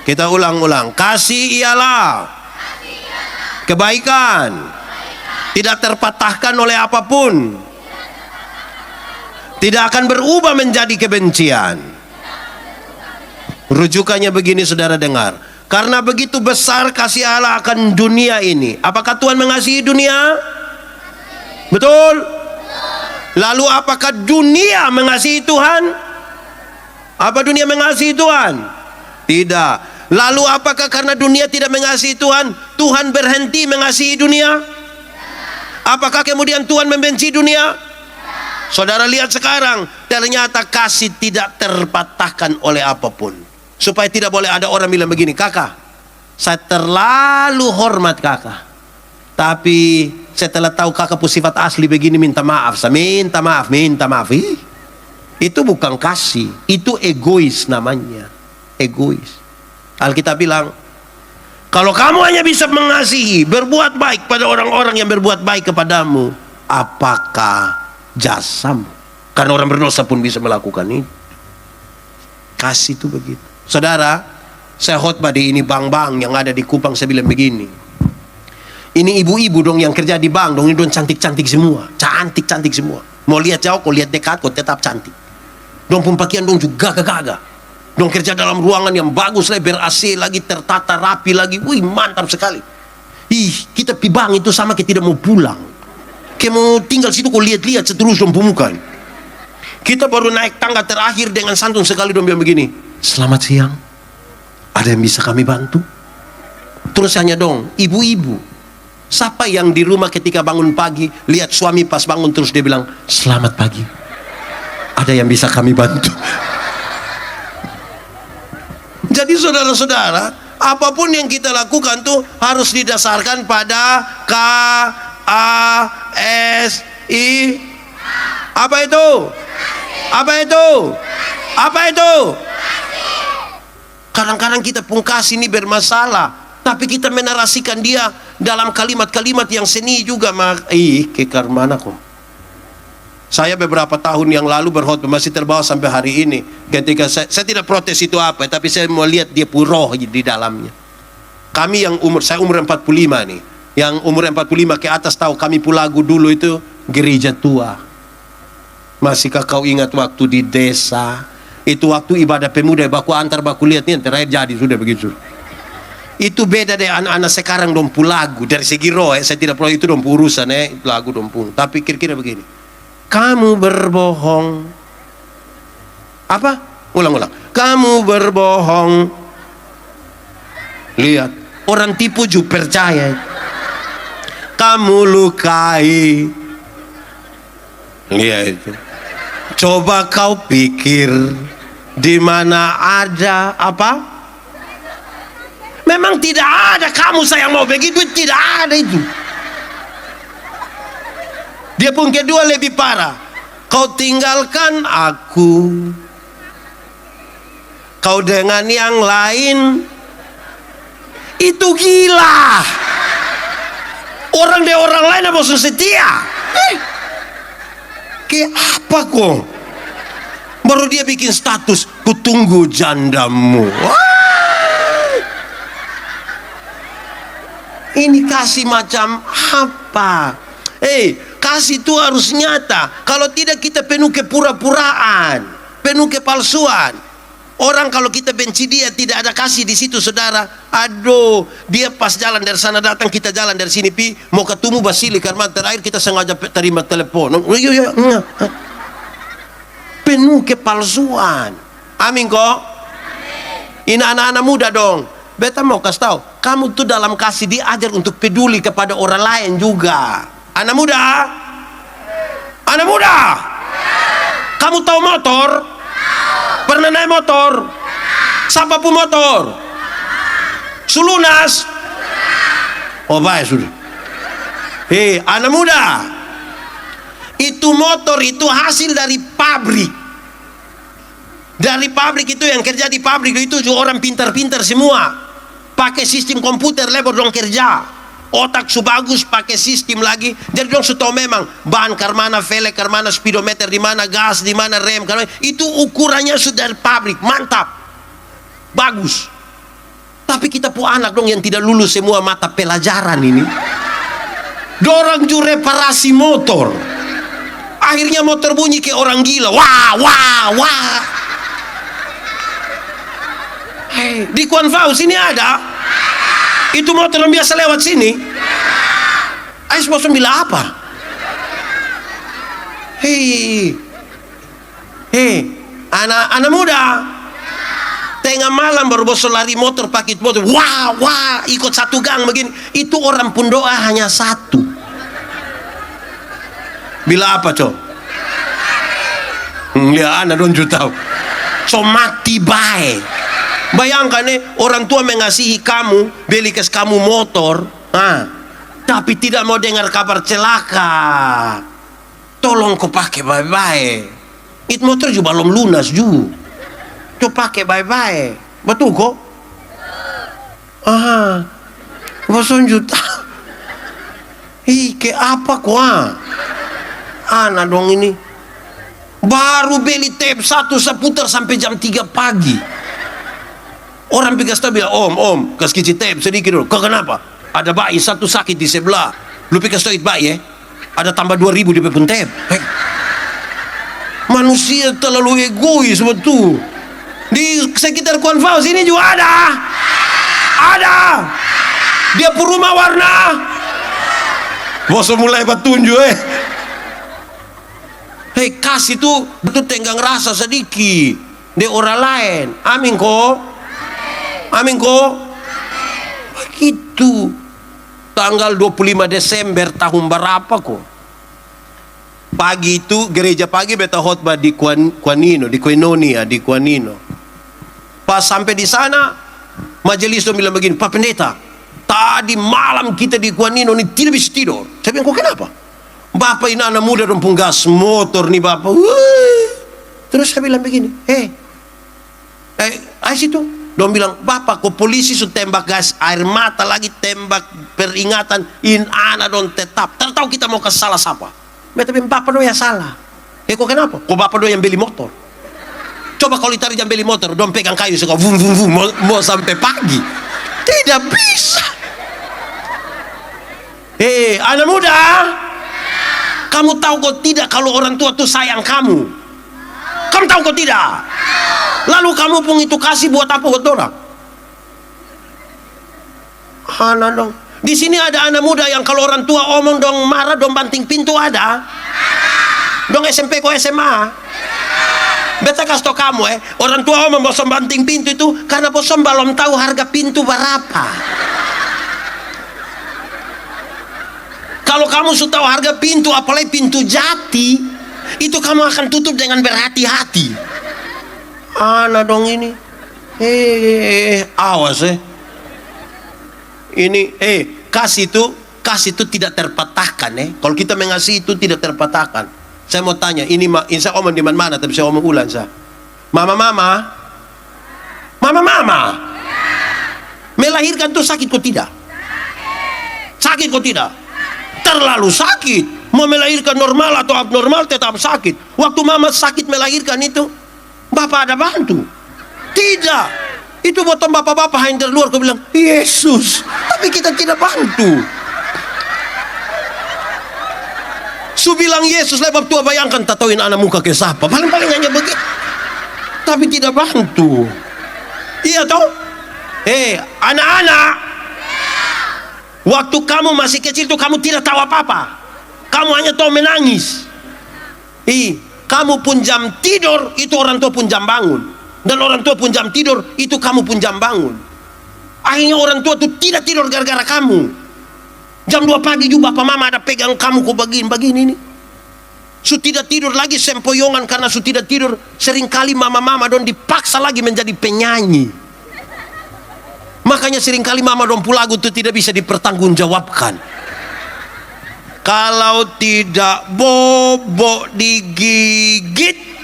Kita ulang-ulang. Kasih ialah kebaikan. Tidak terpatahkan oleh apapun. Tidak akan berubah menjadi kebencian. Rujukannya begini saudara dengar. Karena begitu besar kasih Allah akan dunia ini. Apakah Tuhan mengasihi dunia? Betul? Lalu apakah dunia mengasihi Tuhan? Apa dunia mengasihi Tuhan? Tidak. Lalu apakah karena dunia tidak mengasihi Tuhan, Tuhan berhenti mengasihi dunia? Apakah kemudian Tuhan membenci dunia? Saudara lihat sekarang, ternyata kasih tidak terpatahkan oleh apapun. Supaya tidak boleh ada orang bilang begini, kakak, saya terlalu hormat kakak, tapi setelah tahu kakak punya sifat asli begini, minta maaf. Saya minta maaf, minta maaf. Itu bukan kasih, itu egois namanya. Egois. Alkitab bilang, kalau kamu hanya bisa mengasihi, berbuat baik pada orang-orang yang berbuat baik kepadamu, apakah jasamu? Karena orang berdosa pun bisa melakukan itu. Kasih itu begitu. Saudara, saya khotbah di ini bank-bank yang ada di Kupang, saya bilang begini, ini ibu-ibu dong yang kerja di bank dong, ini dong cantik-cantik semua, cantik-cantik semua. Mau lihat jauh, kau lihat dekat, kau tetap cantik. Dong pun pakaian dong juga gagah-gagah. Dong kerja dalam ruangan yang bagus, ber AC lagi, tertata rapi lagi. Wih, mantap sekali. Kita pi bank itu sama kayak tidak mau pulang. Kayak mau tinggal situ, kau lihat-lihat seterus dong pemukan. Kita baru naik tangga terakhir dengan santun sekali dong bilang begini, selamat siang, ada yang bisa kami bantu? Terus hanya dong, ibu-ibu, siapa yang di rumah ketika bangun pagi lihat suami pas bangun terus dia bilang selamat pagi, ada yang bisa kami bantu? Jadi saudara-saudara, apapun yang kita lakukan tuh harus didasarkan pada KASI. Apa itu? Apa itu? Apa itu? Kadang-kadang kita pun kasih ini bermasalah, tapi kita menarasikan dia dalam kalimat-kalimat yang seni juga. Kekar mana kok? Saya beberapa tahun yang lalu berkhotbah, masih terbawa sampai hari ini. Ketika saya tidak protes itu apa, tapi saya mau lihat dia roh di dalamnya. Kami yang saya umur 45 nih, yang umur 45 ke atas tahu kami Pulagu dulu itu gereja tua. Masihkah kau ingat waktu di desa? Itu waktu ibadah pemuda, baku antar baku lihat nih, terakhir jadi sudah begitu. Itu beda deh anak-anak sekarang dong Pulagu dari segi roh. Saya tidak perlu itu dong urusan lagu dong pun. Tapi kira-kira begini. Kamu berbohong. Apa? Ulang-ulang. Kamu berbohong. Lihat, orang tipu juga percaya. Kamu lukai. Lihat itu. Coba kau pikir di mana ada apa? Memang tidak ada kamu sayang mau begitu, tidak ada itu. Dia pun kedua lebih parah. Kau tinggalkan aku, kau dengan yang lain. Itu gila. Orang dia orang lain apa setia? Kayak apa kok? Baru dia bikin status, kutunggu jandamu. Ini kasih macam apa? Kasih itu harus nyata. Kalau tidak kita penuh kepura-puraan, penuh kepalsuan. Orang kalau kita benci dia, tidak ada kasih di situ, saudara. Aduh, dia pas jalan dari sana datang, kita jalan dari sini mau ketemu Basili karena terakhir kita sengaja terima telepon. Penuh kepalsuan. Amin kok. Ini anak-anak muda dong. Beta mau kasih tahu, kamu tuh dalam kasih diajar untuk peduli kepada orang lain juga. Anak muda, anak muda, kamu tahu motor? Pernah naik motor? Siapa pun motor? Sulunas? Oh baik sudah. Anak muda, itu motor itu hasil dari pabrik. Dari pabrik itu yang kerja di pabrik itu juga orang pintar-pintar semua. Pakai sistem komputer lebar dong kerja. Otak su bagus, pakai sistem lagi. Jadi dong su tahu memang ban karmana, velg karmana, speedometer di mana, gas di mana, rem karmana. Itu ukurannya sudah dari pabrik, mantap, bagus. Tapi kita pu anak dong yang tidak lulus semua mata pelajaran ini. Dorang ju reparasi motor. Akhirnya motor bunyi kayak orang gila. Wah, wah, wah. Di Kuan Faus ini ada. Itu motor yang biasa lewat sini. Ais mau bilang apa? Anak muda, Tengah malam baru bosok lari motor pakai motor. Wah, wah, ikut satu gang begini. Itu orang pun doa hanya satu. Bila apa, Cok? Ya, anak don't you tahu. So mati baik. Bayangkan orang tua mengasihi kamu, belikan kamu motor, tapi tidak mau dengar kabar celaka. Tolong kau pakai baik-baik. Itu motor juga belum lunas juga. Kau pakai baik-baik. Betul kok? Bosan juta. Ke apa kok? Anak dong ini. Baru beli tape satu seputar sampai jam 3 pagi. Orang pikir bilang, om, kasih kicit tape sedikit dulu. Kau kenapa? Ada bayi satu sakit di sebelah. Lu pikir itu bayi Ada tambah 2.000 di pun tape. Manusia terlalu egois betul. Di sekitar Kuan Fao sini juga ada. Dia pun rumah warna. Bos mulai bertunjuk kasih tuh betul tenggang rasa sedikit di orang lain. Amin kok. Begitu. Tanggal 25 Desember tahun berapa kok? Pagi itu gereja pagi beta khotbah di Quanino, di Koinonia, di Quanino. Pas sampai di sana majelis itu bilang begini, Pak Pendeta, tadi malam kita di Quanino ini tidak bisa tidur. Saya bilang, kok kenapa? Bapak ini anak muda dong gas motor nih Bapak. Terus saya bilang begini, situ. Dong bilang, Bapak kok polisi sudah tembak gas air mata lagi, tembak peringatan, anak dong tetap. Tahu kita mau ke salah siapa? Tapi Bapak dong yang salah. Kok kenapa? Kok Bapak dong yang beli motor? Coba kalau ditarik yang beli motor, dong pegang kayu suka vum mau sampai pagi. Tidak bisa. Anak muda, kamu tahu kok tidak kalau orang tua tuh sayang kamu? Kamu tahu kok tidak? Lalu kamu pun itu kasih buat apa buat orang? Anak dong. Di sini ada anak muda yang kalau orang tua omong dong marah dong banting pintu ada. Dong SMP kok SMA. Beta kasih tau kamu orang tua omong bosom banting pintu itu karena bosom belum tahu harga pintu berapa. Kalau kamu sudah tahu harga pintu, apalagi pintu jati, itu kamu akan tutup dengan berhati-hati. Anak dong ini. Awas Ini kasih itu tidak terpatahkan Kalau kita mengasihi itu tidak terpatahkan. Saya mau tanya, ini insya omong di mana tapi saya omong ulang saya. Mama melahirkan tuh sakit kok tidak? Sakit kok tidak? Terlalu sakit. Mau melahirkan normal atau abnormal tetap sakit. Waktu mama sakit melahirkan itu, Bapak ada bantu? Tidak. Itu botol bapak-bapak yang dari luar, kau bilang, Yesus, tapi kita tidak bantu. Su bilang Yesus lebar tua, bayangkan tatoin anak muka ke siapa. Paling-paling hanya begitu. Tapi tidak bantu. Iya toh? Anak-anak, waktu kamu masih kecil itu kamu tidak tahu apa-apa. Kamu hanya tahu menangis. Kamu pun jam tidur, itu orang tua pun jam bangun. Dan orang tua pun jam tidur, itu kamu pun jam bangun. Akhirnya orang tua itu tidak tidur gara-gara kamu. Jam 2 pagi juga Bapak Mama ada pegang kamu kok begini ini. Su tidak tidur lagi sempoyongan karena su tidak tidur. Seringkali mama-mama don dipaksa lagi menjadi penyanyi. Makanya seringkali mama don pulagu itu tidak bisa dipertanggungjawabkan. Kalau tidak bobo digigit.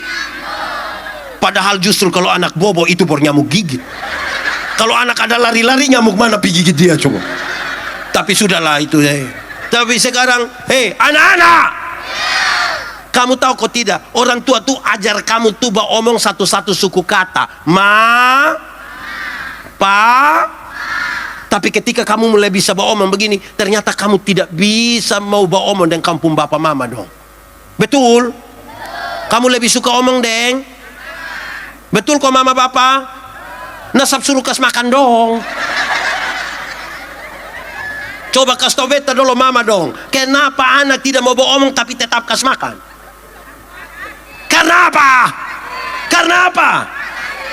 Padahal justru kalau anak bobo itu baru nyamuk gigit. Kalau anak ada lari-lari nyamuk mana pergi gigit dia coba. Tapi sudahlah itu Tapi sekarang anak-anak, kamu tahu kok tidak, orang tua tuh ajar kamu tuh omong satu-satu suku kata, ma, pa. Tapi ketika kamu mulai bisa omong begini, ternyata kamu tidak bisa mau omong dengan kampung bapak mama dong. Betul? Kamu lebih suka omong deng? Betul kok mama bapak? Nasab suruh kas makan dong. Coba kasih tau beta dulu mama dong. Kenapa anak tidak mau omong tapi tetap kas makan? Karena apa? Karena apa?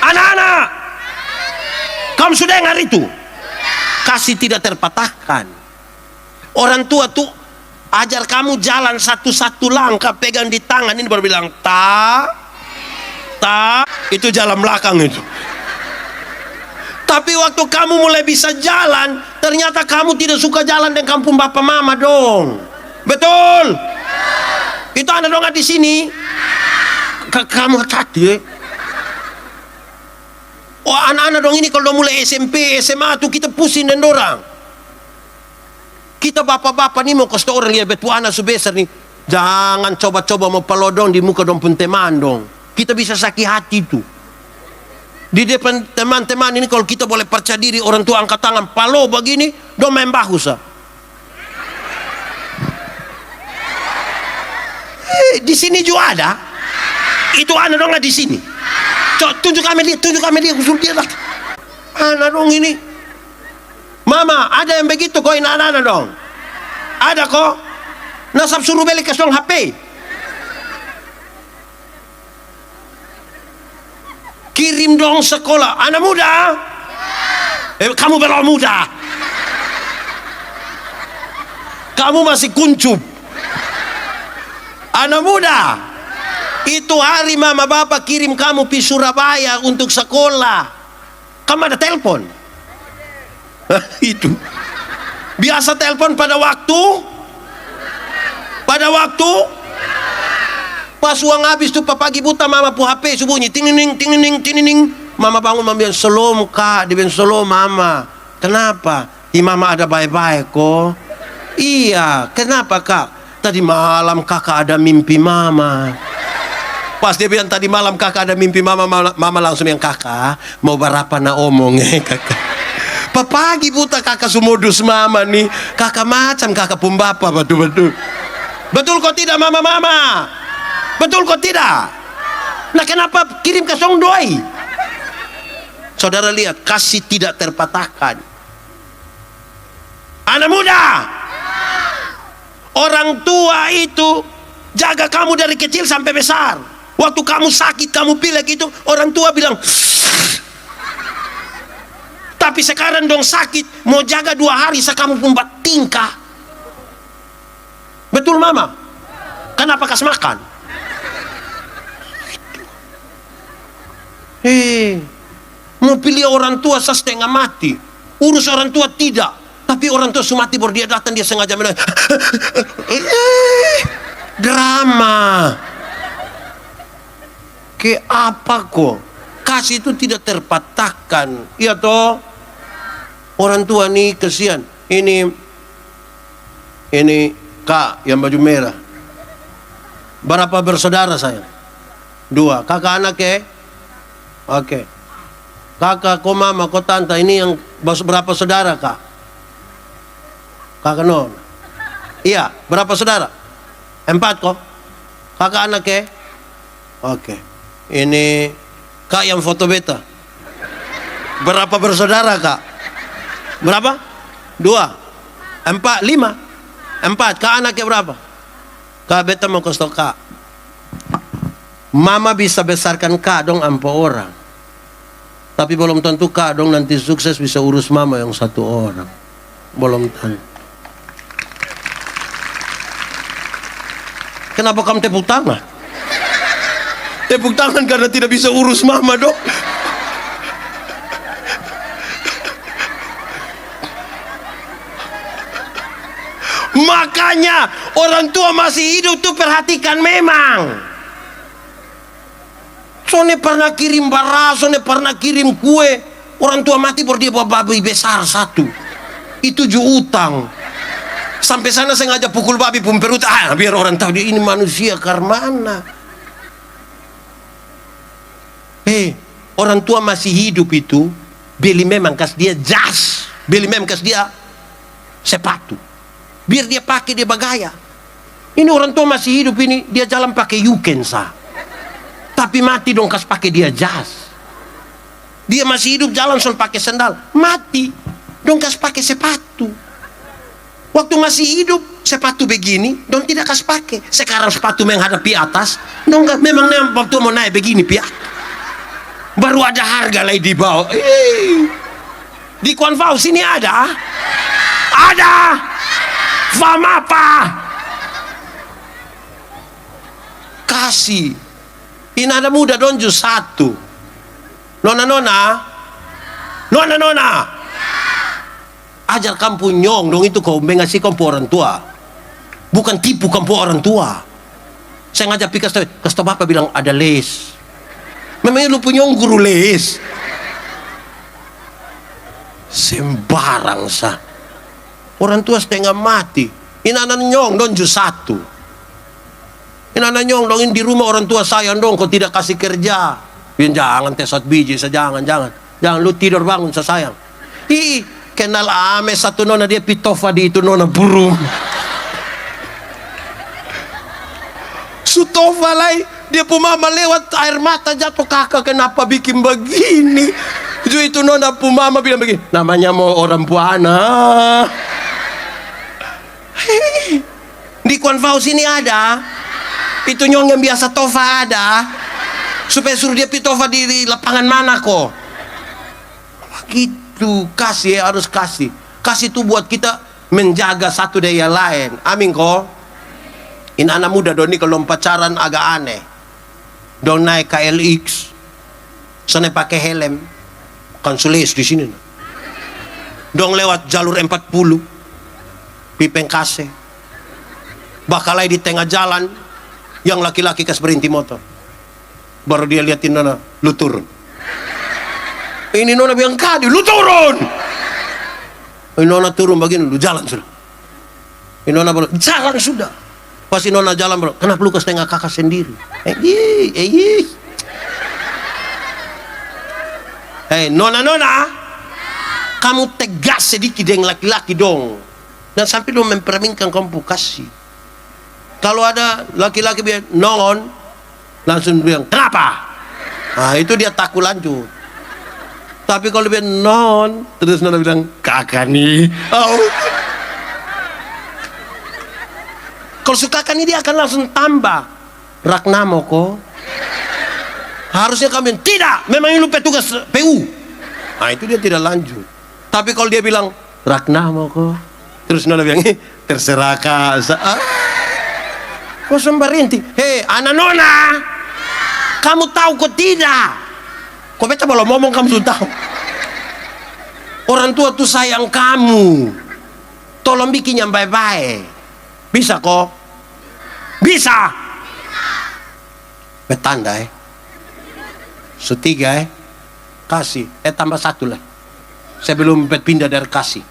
Anak-anak, Kamu sudah dengar itu? Kasih tidak terpatahkan. Orang tua tuh ajar kamu jalan satu-satu langkah, pegang di tangan ini baru bilang ta, itu jalan belakang itu. Tapi waktu kamu mulai bisa jalan, ternyata kamu tidak suka jalan dengan kampung bapak mama dong. Betul? Itu Anda dong di sini. Kamu hati. Oh, anak-anak dong ini kalau mulai SMP, SMA tuh kita pusing dan dorang. Kita bapak-bapak nih mau kasih orang lihat betul anak sebesar nih. Jangan coba-coba mau pelodong di muka dong pun teman dong. Kita bisa sakit hati tuh. Di depan teman-teman ini kalau kita boleh percaya diri, orang tua angkat tangan palo begini, dong main bagus. Di sini juga ada. Itu anak dong di sini. Tunjuk kami dia, usul dia lah. Anak dong ini. Mama, ada yang begitu kok anak-anak dong? Ada kok. Nasab suruh beli ke dong HP. Kirim dong sekolah. Anak muda. Kamu belum muda. Kamu masih kuncup. Anak muda. Itu hari mama bapak kirim kamu di Surabaya untuk sekolah. Kamu ada telepon? Itu. Biasa telepon pada waktu? Pas uang habis tuh pagi buta mama pu HP bunyi ting-ning. Mama bangun mama bilang selom kak, dia bilang selom mama. Kenapa? Mama ada baik-baik kok. Iya, kenapa kak? Tadi malam kakak ada mimpi mama. Pas dia bilang tadi malam kakak ada mimpi mama, mama langsung yang kakak mau berapa na omong kakak. Pagi buta kakak sumodus mama nih. Kakak macam kakak pun bapak betul. Betul kok tidak mama? Betul kok tidak? Nah kenapa kirim ke song doi? Saudara lihat, kasih tidak terpatahkan. Anak muda, orang tua itu jaga kamu dari kecil sampai besar. Waktu kamu sakit, kamu pilek itu, orang tua bilang. Tapi sekarang dong sakit, mau jaga 2 hari, kamu pun buat tingkah. Betul mama? Kenapa kas makan? Mau pilih orang tua setengah mati. Urus orang tua tidak. Tapi orang tua mati baru dia datang, dia sengaja menang. Drama. Ke apa kok? Kasih itu tidak terpatahkan. Iya toh? Orang tua nih kesian. Ini kak yang baju merah. Berapa bersaudara saya? 2. Kakak anak Oke. Kakak, kok mama, kok tante. Ini yang berapa saudara kak? Kakak non. Iya, berapa saudara? 4 kok. Kakak anak Oke. Ini kak yang foto beta. Berapa bersaudara kak? Berapa? 2, 4, 5. 4. Kak anaknya berapa? Kak beta mau kasih tau kak. Mama bisa besarkan kak dong 4 orang. Tapi belum tentu kak dong nanti sukses bisa urus mama yang 1 orang. Belum tentu. Kenapa kamu tepuk tangan? Tepuk tangan karena tidak bisa urus mama dong. Makanya orang tua masih hidup tuh perhatikan memang. Soalnya pernah kirim beras, soalnya pernah kirim kue. Orang tua mati baru dia bawa babi besar 1. Itu juga utang. Sampai sana saya ngajak pukul babi pun perut. Biar orang tahu dia ini manusia karmana. Orang tua masih hidup itu beli memang kas dia jas, beli memang kas dia sepatu, biar dia pakai dia bagaya. Ini orang tua masih hidup ini dia jalan pakai yukensa, tapi mati dong kas pakai dia jas. Dia masih hidup jalan soal pakai sandal, mati dong kas pakai sepatu. Waktu masih hidup sepatu begini dong tidak kas pakai. Sekarang sepatu menghadapi atas dong memang waktu mau naik begini pihak. Baru ada harga lagi di bawah. Di Kuanfao sini ada? Ada. Fam apa? Kasih. Inada muda donju satu. Nona-nona. Nona-nona. Ajar kamu nyong dong itu kau mengasih kamu orang tua. Bukan tipu kamu orang tua. Saya ngajak pi kasih bapak bilang ada les. Memangnya lu punya guru les? Sembarang sah. Orang tua setengah mati. Inana nyong donju satu. Inana nyong dong di rumah orang tua sayang dong kau tidak kasih kerja. Jangan tesot biji jangan. Jangan lu tidur bangun sayang. Kenal ame satu nona dia pitofa di itu nona burung. Sutofa lai dia pumama lewat air mata jatuh, kakak kenapa bikin begini? Itu nona pumama bilang begini, namanya mau orang buana. Di Kuanfao sini ada. Itu nyong yang biasa tofa ada. Supaya suruh dia pitofa di lapangan mana kok. Begitu, kasih ya, harus kasih. Kasih itu buat kita menjaga satu daya lain. Amin kok. Ini anak muda doni kalau pacaran agak aneh. Dong naik KLX. Sana pakai helm. Konsulis di sini. Dong lewat jalur 40. Pipeng kase. Bakalai di tengah jalan. Yang laki-laki kas berhenti motor. Baru dia liatin nona, lu turun. Ini nona bilang kadi, lu turun. Ini nona turun begini, lu jalan sudah. Ini nona bilang, jalan sudah. Pasti nona jalan bilang, kenapa lu setengah kakak sendiri? Nona, kamu tegas sedikit dengan laki-laki dong. Dan sampai lu memperminkan kamu kasih. Kalau ada laki-laki bilang non, langsung bilang kenapa? Nah itu dia takut lanjut. Tapi kalau dia non, terus nona bilang kakak nih. Oh. Kalau suka kan dia akan langsung tambah Ragnamo kok. Harusnya kami tidak, memang lu petugas PU. Nah itu dia tidak lanjut. Tapi kalau dia bilang Ragnamo kok, terus nona bilang terserah kak. Kau sembarinti, hei anak nona, kamu tahu kok tidak? Kau baca kalau ngomong kamu sudah tahu. Orang tua tuh sayang kamu, tolong bikin yang baik-baik. Bisa kok? Bisa. Betanda setiga kasih, tambah satu lah. Sebelum pindah dari kasih.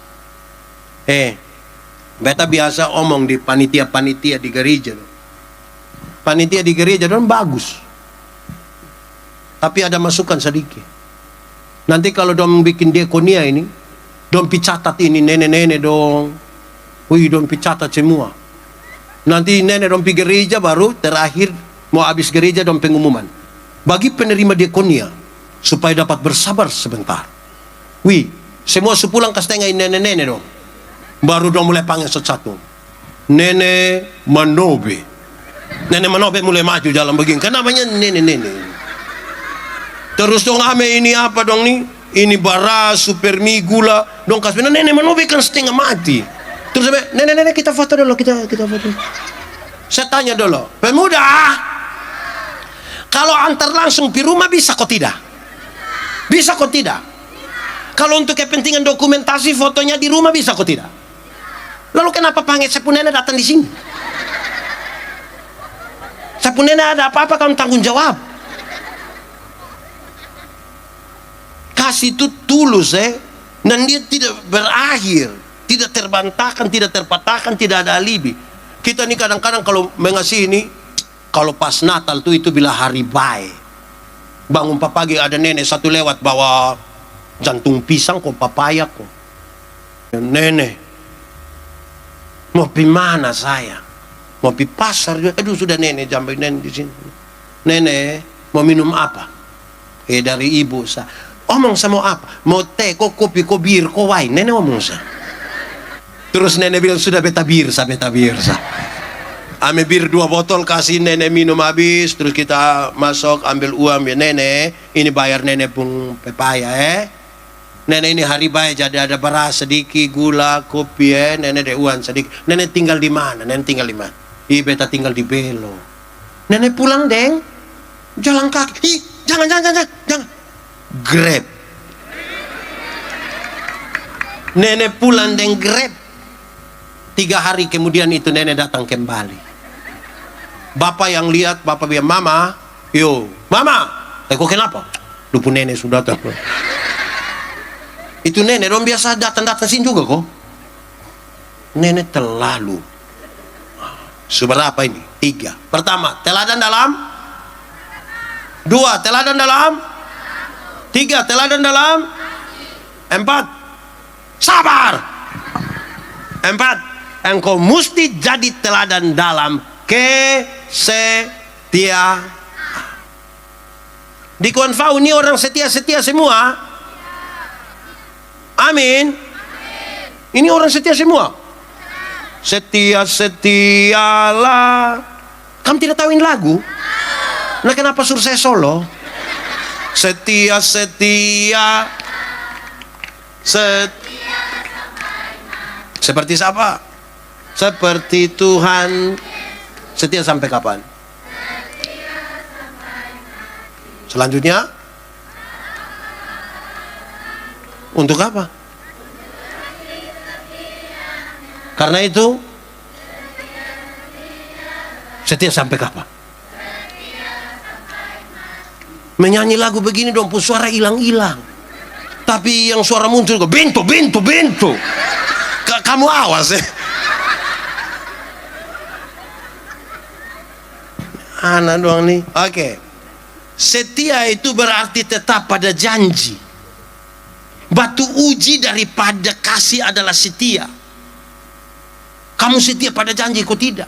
Beta biasa omong di panitia-panitia di gereja. Panitia di gereja dong bagus, tapi ada masukan sedikit. Nanti kalau dong bikin diakonia ini, dong picatat ini nenek-nenek dong, dong picatat semua. Nanti nenek dong pergi gereja baru terakhir mau habis gereja dong pengumuman bagi penerima diakonia supaya dapat bersabar sebentar. Semua sepulang ke setengah nenek-nenek dong, baru dong mulai panggil satu-satu. Nenek Manobe. Nenek Manobe mulai maju jalan begini. Kan namanya nenek-nenek. Terus dong ame ini apa dong nih? Ini beras, super mie, gula. Dong kasih nenek Manobe kan setengah mati. Terus nenek-nenek kita foto dulu, kita foto. Saya tanya dulu, pemuda, kalau antar langsung di rumah bisa kok tidak? Bisa kok tidak? Kalau untuk kepentingan dokumentasi fotonya di rumah bisa kok tidak? Lalu kenapa panggil sepun nenek datang di sini? Sepun nenek ada apa-apa kamu tanggung jawab. Kasih itu tulus dan dia tidak berakhir, tidak terbantahkan, tidak terpatahkan, tidak ada alibi. Kita nih kadang-kadang kalau mengasih ini, kalau pas Natal tuh itu bila hari baik. Bangun pagi ada nenek satu lewat bawa jantung pisang kok, papaya kok. Nenek, mau pi mana saya? Mau pi pasar? Aduh sudah nenek jambai nenek di sini. Nenek mau minum apa? Dari ibu saya. Omong sama apa? Mau teh, kok kopi, kok bir, kok wine. Nenek omong saya. Terus nenek bilang sudah beta bir sa. Ame bir 2 botol kasih nenek minum habis. Terus kita masuk ambil uang ya nenek. Ini bayar nenek pun pepaya Nenek ini hari baik, jadi ada beras sedikit, gula, kopi, nenek ada uang sedikit. Nenek tinggal di mana? Nenek tinggal di mana? Beta tinggal di Belo. Nenek pulang, Deng. Jalan kaki. Jangan. Grab. Nenek pulang dengan Grab. 3 hari kemudian itu nenek datang kembali. Bapak yang lihat, bapak bilang, Mama, Mama, kok kenapa? Lupa nenek sudah datang. Itu nenek dong biasa datang sini juga kok. Nenek terlalu. Seberapa ini? 3. Pertama, teladan dalam. 2, teladan dalam. 3, teladan dalam. 4, sabar. 4, engkau mesti jadi teladan dalam kesetiaan. Di Konfau ini orang setia-setia semua. Amin. Ini orang setia semua. Setia-setialah. Kamu tidak tahu ini lagu? Nah, kenapa suruh saya solo? Setia-setia. Seperti siapa? Seperti Tuhan. Setia sampai kapan? Selanjutnya? Untuk apa? Karena itu setia sampai kapan? Menyanyi lagu begini dong pun suara hilang-hilang. Tapi yang suara muncul kok bento. Kamu awas ya. Anak doang nih. Oke. Setia itu berarti tetap pada janji. Batu uji daripada kasih adalah setia. Kamu setia pada janji, kok tidak?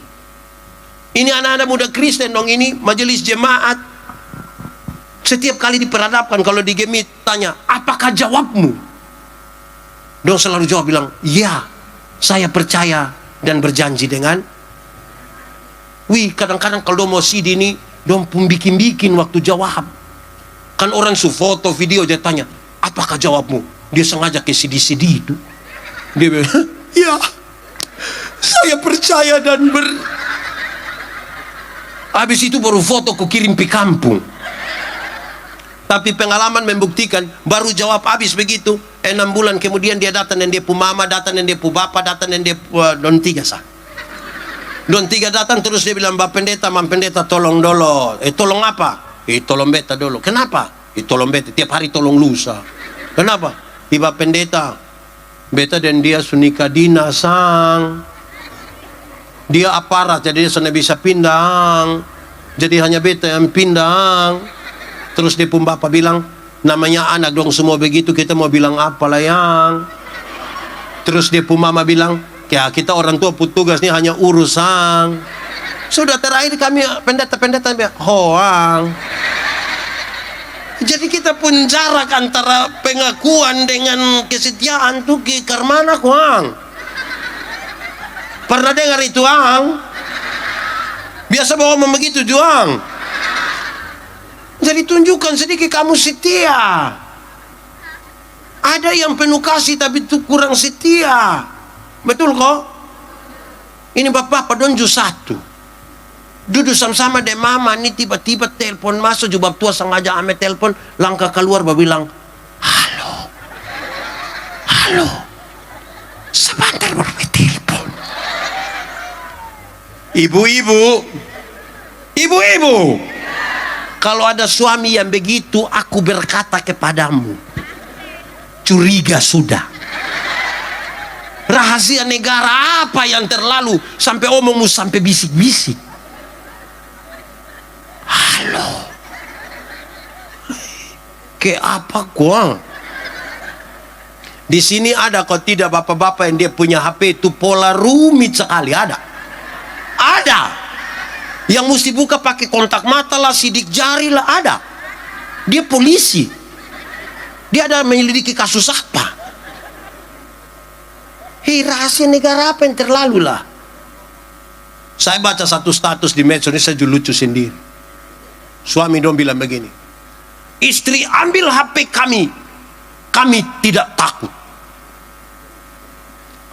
Ini anak-anak muda Kristen dong, ini majelis jemaat. Setiap kali diperhadapkan kalau di Gemit tanya, apakah jawabmu? Dong selalu jawab bilang, ya, saya percaya dan berjanji dengan. Kadang-kadang kalau mau CD ini, dong pun bikin waktu jawab. Kan orang su foto video dia tanya, apakah jawabmu? Dia sengaja ke CD itu. Dia bilang, ya, saya percaya dan habis itu baru foto ku kirim ke kampung. Tapi pengalaman membuktikan, baru jawab habis begitu, 6 bulan kemudian dia datang dan dia pu mama, datang dan dia pu bapak, datang dan dia pu don 3 sah. Don 3 datang terus dia bilang, Pak Pendeta, Mam Pendeta tolong dulu. Tolong apa? Tolong beta dulu. Kenapa? Tolong beta, tiap hari tolong lusa. Kenapa? Pak Pendeta, beta dan dia sunika dinasang. Dia aparat, jadi dia sudah bisa pindang. Jadi hanya beta yang pindang. Terus dia pun bapak bilang, namanya anak dong semua begitu, kita mau bilang apa lah yang. Terus dia pun mama bilang, ya kita orang tua petugas ini hanya urusan. Sudah terakhir kami pendeta hoang. Jadi kita pun jarak antara pengakuan dengan kesetiaan tuh ke karmana kuang. Pernah dengar itu ang? Biasa bawa begitu juang. Jadi tunjukkan sedikit kamu setia. Ada yang penuh kasih tapi itu kurang setia. Betul kok? Ini bapak donju satu. Duduk sama-sama deh mama, ini tiba-tiba telepon masuk, jubab tua sengaja ame telepon, langkah keluar bilang, halo, sebentar baru telepon. Ibu-ibu, kalau ada suami yang begitu, aku berkata kepadamu, curiga sudah. Rahasia negara apa yang terlalu sampai omongmu sampai bisik-bisik? Halo, ke apa kuang? Di sini ada kok tidak bapak-bapak yang dia punya HP itu pola rumit sekali, ada. Yang mesti buka pakai kontak mata lah, sidik jari lah, ada. Dia polisi. Dia ada menyelidiki kasus apa? Rahasia negara apa yang terlalu lah? Saya baca satu status di medsos ini, saya lucu sendiri. Suami dong bilang begini, istri ambil HP kami, kami tidak takut.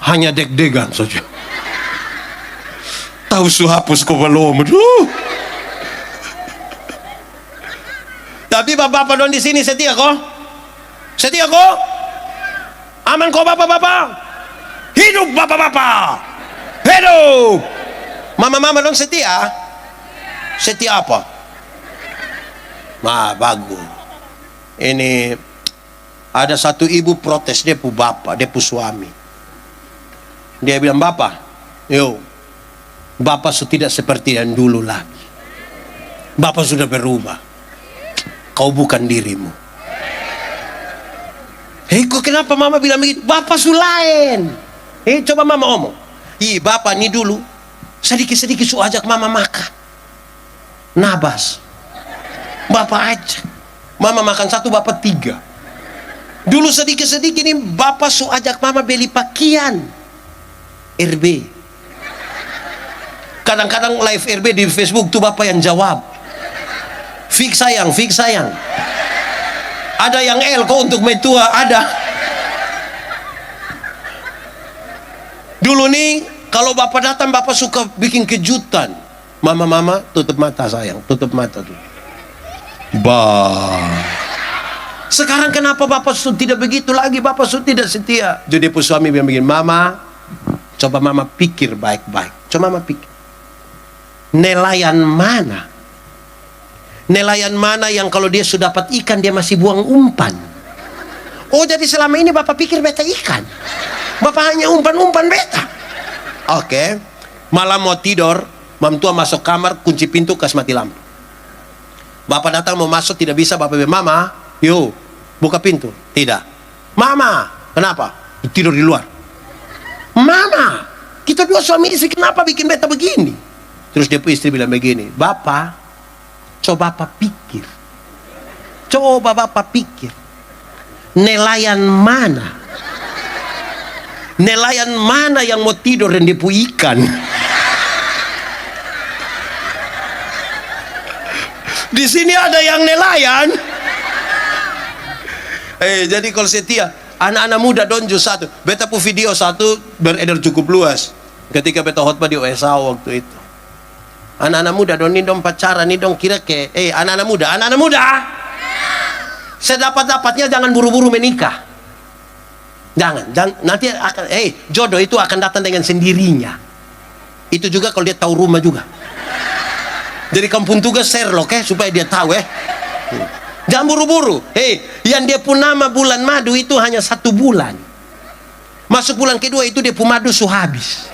Hanya deg-degan saja. Tahu su hapus ko belum? Tapi bapak-bapak don di sini setia kok? Setia kok? Aman kok bapak-bapak? Hidup bapak-bapak! Hidup! Mama-mama dong setia? Setia apa? Nah, bagus. Ini ada satu ibu protes, dia pu bapak, dia pu suami. Dia bilang, bapak, yo, bapak sudah tidak seperti yang dulu lagi. Bapak sudah berubah. Kau bukan dirimu. Hei, kok kenapa mama bilang begitu? Bapak su lain. Coba mama omong. Bapak ini dulu sedikit-sedikit su ajak mama makan. Nabas. Bapak aja. Mama makan satu, bapak tiga. Dulu sedikit-sedikit ini bapak su ajak mama beli pakaian RB. Kadang-kadang live RB di Facebook tuh bapak yang jawab. Fix sayang, fix sayang. Ada yang L kok untuk metua, ada. Dulu nih kalau bapak datang bapak suka bikin kejutan. Mama tutup mata sayang, tutup mata tuh. Sekarang kenapa bapak tidak begitu lagi? Bapak tidak setia. Jadi suami bilang begini, mama, coba mama pikir baik-baik. Coba mama pikir. Nelayan mana? Nelayan mana yang kalau dia sudah dapat ikan dia masih buang umpan? Oh, jadi selama ini bapak pikir beta ikan. Bapak hanya umpan-umpan beta. Oke. Malam mau tidur, mam tua masuk kamar, kunci pintu, kasih mati lampu. Bapak datang mau masuk tidak bisa, bapak bilang, mama, yuk buka pintu. Tidak. Mama, kenapa? Tidur di luar. Mama, kita dua suami istri kenapa bikin beta begini? Terus dia istri bilang begini, bapak, coba bapak pikir. Coba bapak pikir. Nelayan mana? Nelayan mana yang mau tidur dan dia pu ikan? Di sini ada yang nelayan. Jadi kalau setia, anak-anak muda donjo satu. Beta pu video satu beredar cukup luas. Ketika beta khotbah di USA waktu itu. Anak-anak muda dong ini dong pacaran ini dong kira ke anak-anak muda sedapat-dapatnya jangan buru-buru menikah. Jangan nanti akan jodoh itu akan datang dengan sendirinya. Itu juga kalau dia tahu rumah juga. Jadi kampung tugas Sherlock supaya dia tahu jangan buru-buru. Yang dia pun nama bulan madu itu hanya 1 bulan. Masuk bulan kedua itu dia pun madu su habis.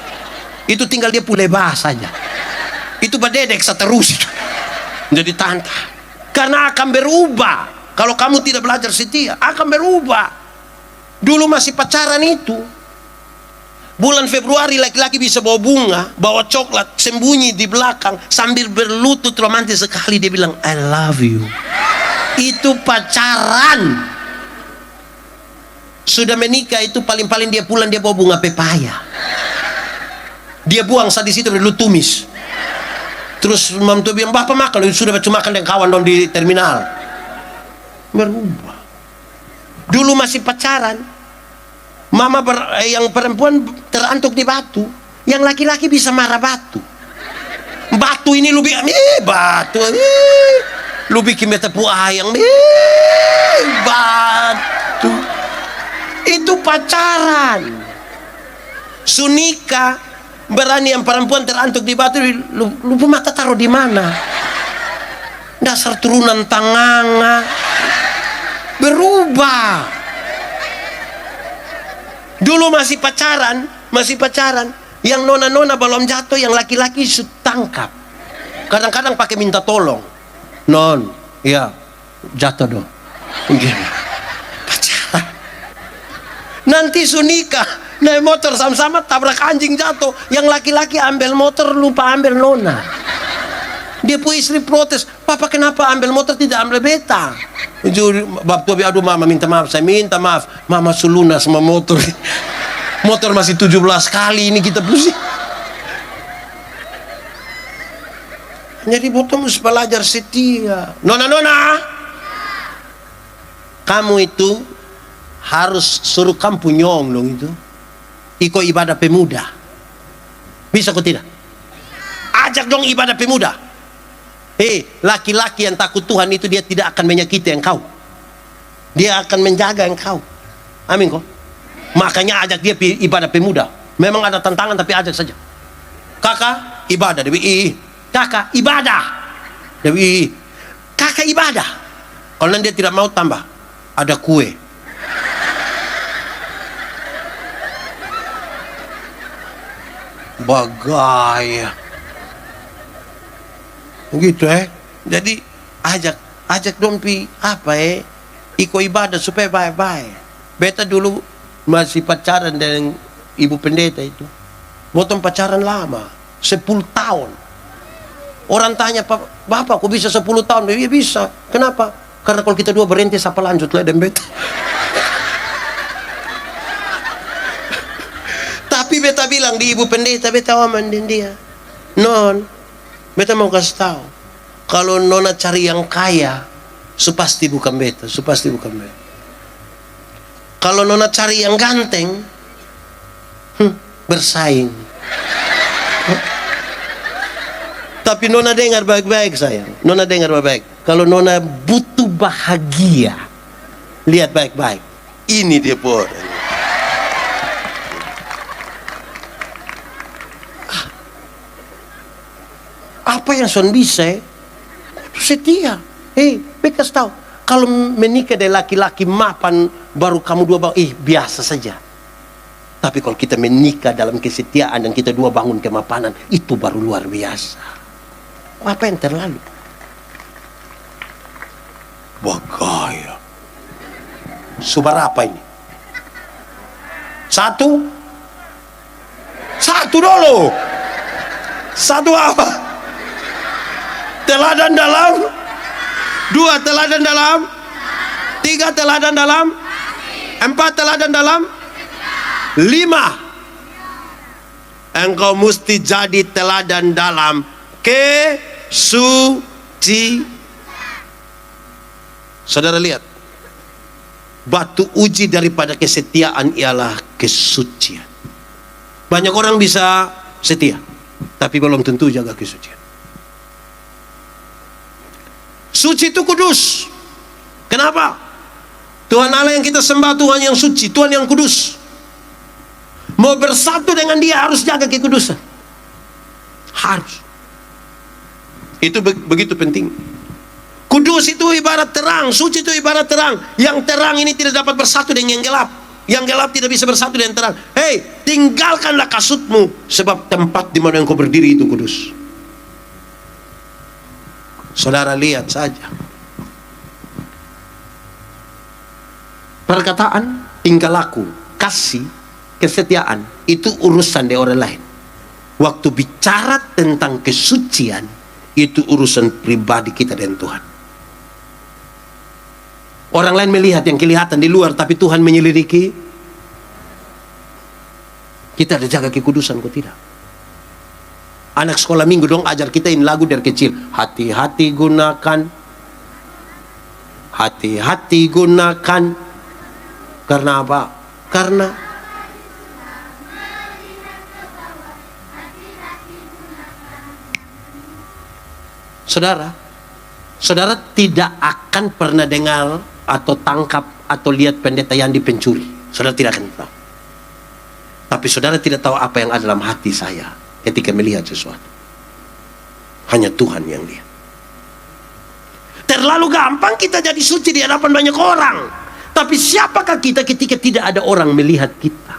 Itu tinggal dia pun lebas saja. Itu berdedek seterus jadi tanta karena akan berubah. Kalau kamu tidak belajar setia akan berubah. Dulu masih pacaran itu bulan Februari laki-laki bisa bawa bunga, bawa coklat, sembunyi di belakang sambil berlutut romantis sekali dia bilang I love you. Itu pacaran. Sudah menikah itu paling-paling dia pulang dia bawa bunga pepaya, dia buang saat di situ dulu tumis. Terus mam tuh bilang, bapak makan, sudah cuma makan dengan kawan dong di terminal. Berubah. Dulu masih pacaran, mama yang perempuan terantuk di batu, yang laki-laki bisa marah batu. Batu ini lu bikin, batu, lu bikin betapu ayang, batu. Itu pacaran. Sunika. Berani yang perempuan terantuk di batu, lu mata taruh di mana? Dasar turunan tanganga. Berubah. Dulu masih pacaran, yang nona-nona belum jatuh, yang laki-laki tangkap. Kadang-kadang pakai minta tolong. Non, ya jatuh dong. Pacaran. Nanti sunika. Naik motor sama-sama tabrak anjing jatuh. Yang laki-laki ambil motor lupa ambil nona. Dia pun istri protes, papa kenapa ambil motor tidak ambil beta? Bab tuh aduh mama minta maaf, saya minta maaf. Mama suluna sama motor. Motor masih 17 kali ini kita pusing. Jadi botol harus belajar setia. Nona, kamu itu harus suruh kampung nyong dong itu. Iko ibadah pemuda. Bisa kok tidak? Ajak dong ibadah pemuda. Laki-laki yang takut Tuhan itu dia tidak akan menyakiti engkau. Dia akan menjaga engkau. Amin kok. Makanya ajak dia ibadah pemuda. Memang ada tantangan tapi ajak saja. Kakak ibadah, Dewi. Kakak ibadah, Dewi. Kakak ibadah. Kalau nanti dia tidak mau tambah, ada kue. Bagaya. Gitu Jadi ajak dong pi apa iko ibadah supaya baik-baik. Beta dulu masih pacaran dengan ibu pendeta itu. Potong pacaran lama, 10 tahun. Orang tanya, Bapak kok bisa 10 tahun? Iya bisa. Kenapa? Karena kalau kita dua berhenti, siapa lanjut lah dan beta. Tapi beta bilang di ibu pendeta, beta aman dengan dia. Non, beta mau kasih tahu, kalau nona cari yang kaya, pasti bukan beta, pasti bukan beta. Kalau nona cari yang ganteng, bersaing. Tapi nona dengar baik-baik sayang, nona dengar baik-baik. Kalau nona butuh bahagia, lihat baik-baik. Ini dia por. Apa yang son bisa? Setia. Bekas tahu. Kalau menikah dari laki-laki mapan, baru kamu dua bangun, biasa saja. Tapi kalau kita menikah dalam kesetiaan dan kita dua bangun kemapanan, itu baru luar biasa. Apa yang terlalu? Bagaya. Subar apa ini? Satu dulu. Satu apa? Teladan dalam. 2 teladan dalam. 3 teladan dalam. 4 teladan dalam. 5 engkau mesti jadi teladan dalam kesuci. Saudara lihat, batu uji daripada kesetiaan ialah kesucian. Banyak orang bisa setia, tapi belum tentu jaga kesucian. Suci itu kudus. Kenapa? Tuhan Allah yang kita sembah Tuhan yang suci, Tuhan yang kudus. Mau bersatu dengan dia harus jaga kekudusan. Harus. Itu begitu penting. Kudus itu ibarat terang, suci itu ibarat terang. Yang terang ini tidak dapat bersatu dengan yang gelap. Yang gelap tidak bisa bersatu dengan terang. Tinggalkanlah kasutmu, sebab tempat di mana engkau berdiri itu kudus. Saudara lihat saja. Perkataan, tingkah laku, kasih, kesetiaan itu urusan dari orang lain. Waktu bicara tentang kesucian, itu urusan pribadi kita dengan Tuhan. Orang lain melihat yang kelihatan di luar, tapi Tuhan menyelidiki. Kita ada jaga kekudusan kok tidak? Anak sekolah minggu dong ajar kita ini lagu dari kecil. Hati-hati gunakan. Hati-hati gunakan. Karena apa? Karena Saudara tidak akan pernah dengar atau tangkap atau lihat pendeta yang dipencuri. Saudara tidak akan tahu. Tapi saudara tidak tahu apa yang ada dalam hati saya ketika melihat sesuatu. Hanya Tuhan yang lihat. Terlalu gampang kita jadi suci di hadapan banyak orang. Tapi siapakah kita ketika tidak ada orang melihat kita?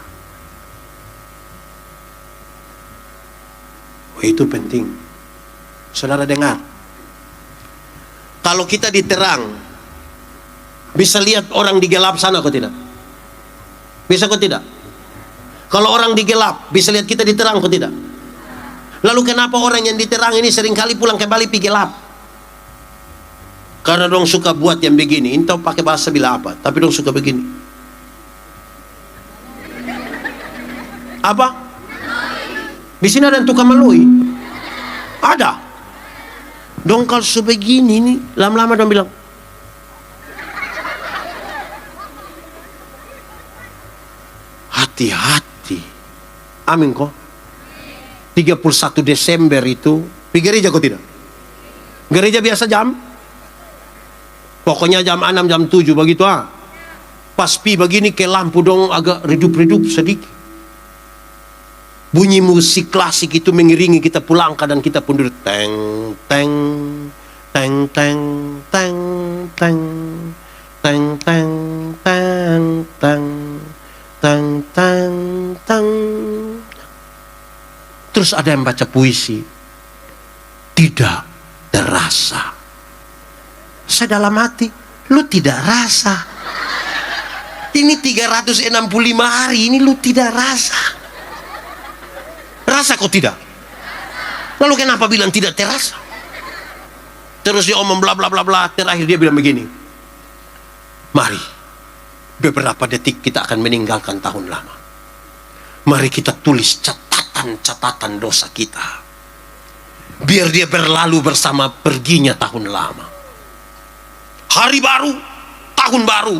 Itu penting. Saudara dengar. Kalau kita diterang, bisa lihat orang di gelap sana kok tidak? Bisa kok tidak? Kalau orang di gelap, bisa lihat kita diterang kok tidak? Lalu kenapa orang yang diterang ini seringkali pulang kembali pergi gelap? Karena dong suka buat yang begini. Entah pakai bahasa bila apa, tapi dong suka begini. Apa? Di sini ada yang tukang melui. Ada. Dong kalau sebegini nih, lama-lama dong bilang, hati-hati. Amin kok. 31 Desember itu di gereja kok tidak? Gereja biasa jam? Pokoknya jam 6, jam 7 begitu Pas pi begini ke lampu dong agak redup-redup sedikit. Bunyi musik klasik itu mengiringi kita pulang dan kita pun duduk teng teng teng teng teng teng teng teng teng teng teng teng teng. Terus ada yang baca puisi. Tidak terasa. Saya dalam hati, lu tidak rasa. Ini 365 hari ini lu tidak rasa. Rasa kok tidak? Lalu kenapa bilang tidak terasa? Terus dia omong bla bla bla bla. Terakhir dia bilang begini. Mari, beberapa detik kita akan meninggalkan tahun lama. Mari kita tulis catatan dosa kita. Biar dia berlalu bersama perginya tahun lama. Hari baru, tahun baru,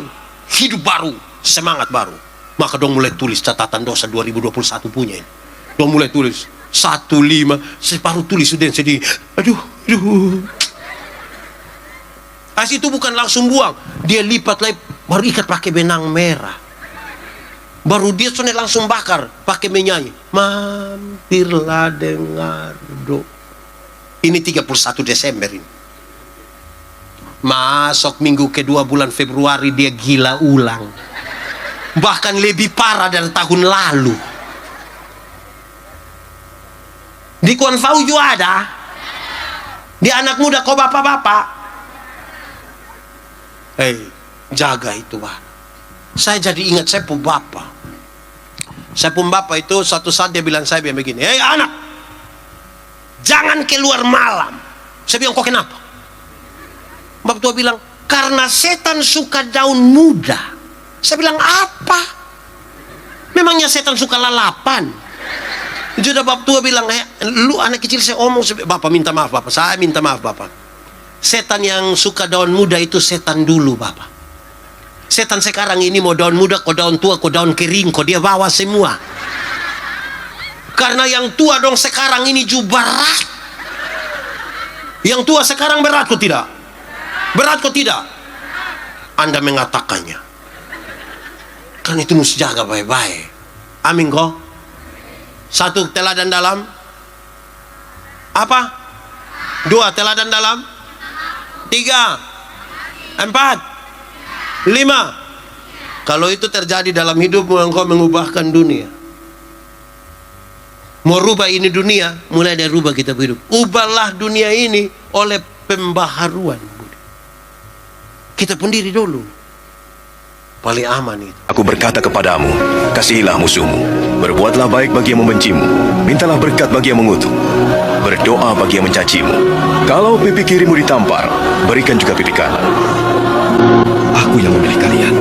hidup baru, semangat baru. Maka dong mulai tulis catatan dosa 2021 punya ini. Dong mulai tulis 15, separuh tulis sudah sedih. Aduh. Itu bukan langsung buang. Dia lipat lagi, baru ikat pakai benang merah. Baru dia langsung bakar, pakai menyanyi. Mampirlah dengar do. Ini 31 Desember ini. Masuk minggu kedua bulan Februari dia gila ulang. Bahkan lebih parah dari tahun lalu. Di Kuan Fau juga ada. Di anak muda kok bapak-bapak. Jaga itu Saya jadi ingat saya pun bapak. Saya pun bapak itu suatu saat dia bilang saya begini. Anak, jangan keluar malam. Saya bilang kok kenapa? Bapak tua bilang, karena setan suka daun muda. Saya bilang, apa? Memangnya setan suka lalapan? Jadi bapak tua bilang, lu anak kecil saya omong. Bapak minta maaf bapak, saya minta maaf bapak. Setan yang suka daun muda itu setan dulu bapak. Setan sekarang ini mau daun muda, kok daun tua, kok daun kering, kok dia bawa semua. Karena yang tua dong sekarang ini juga berat. Yang tua sekarang berat kok tidak? Berat kok tidak? Anda mengatakannya. Kan itu mesti jaga baik-baik. Amin kok. 1 teladan dalam. Apa? 2 teladan dalam. 3 4 5. Kalau itu terjadi dalam hidupmu, engkau mengubahkan dunia. Mau rubah ini dunia, mulai dari rubah kita hidup. Ubahlah dunia ini oleh pembaharuan. Kita pun diri dulu. Paling aman itu. Aku berkata kepadamu, kasihilah musuhmu, berbuatlah baik bagi yang membencimu, mintalah berkat bagi yang mengutuk, berdoa bagi yang mencacimu. Kalau pipi kirimu ditampar, berikan juga pipi kanan. Aku yang memilih kalian.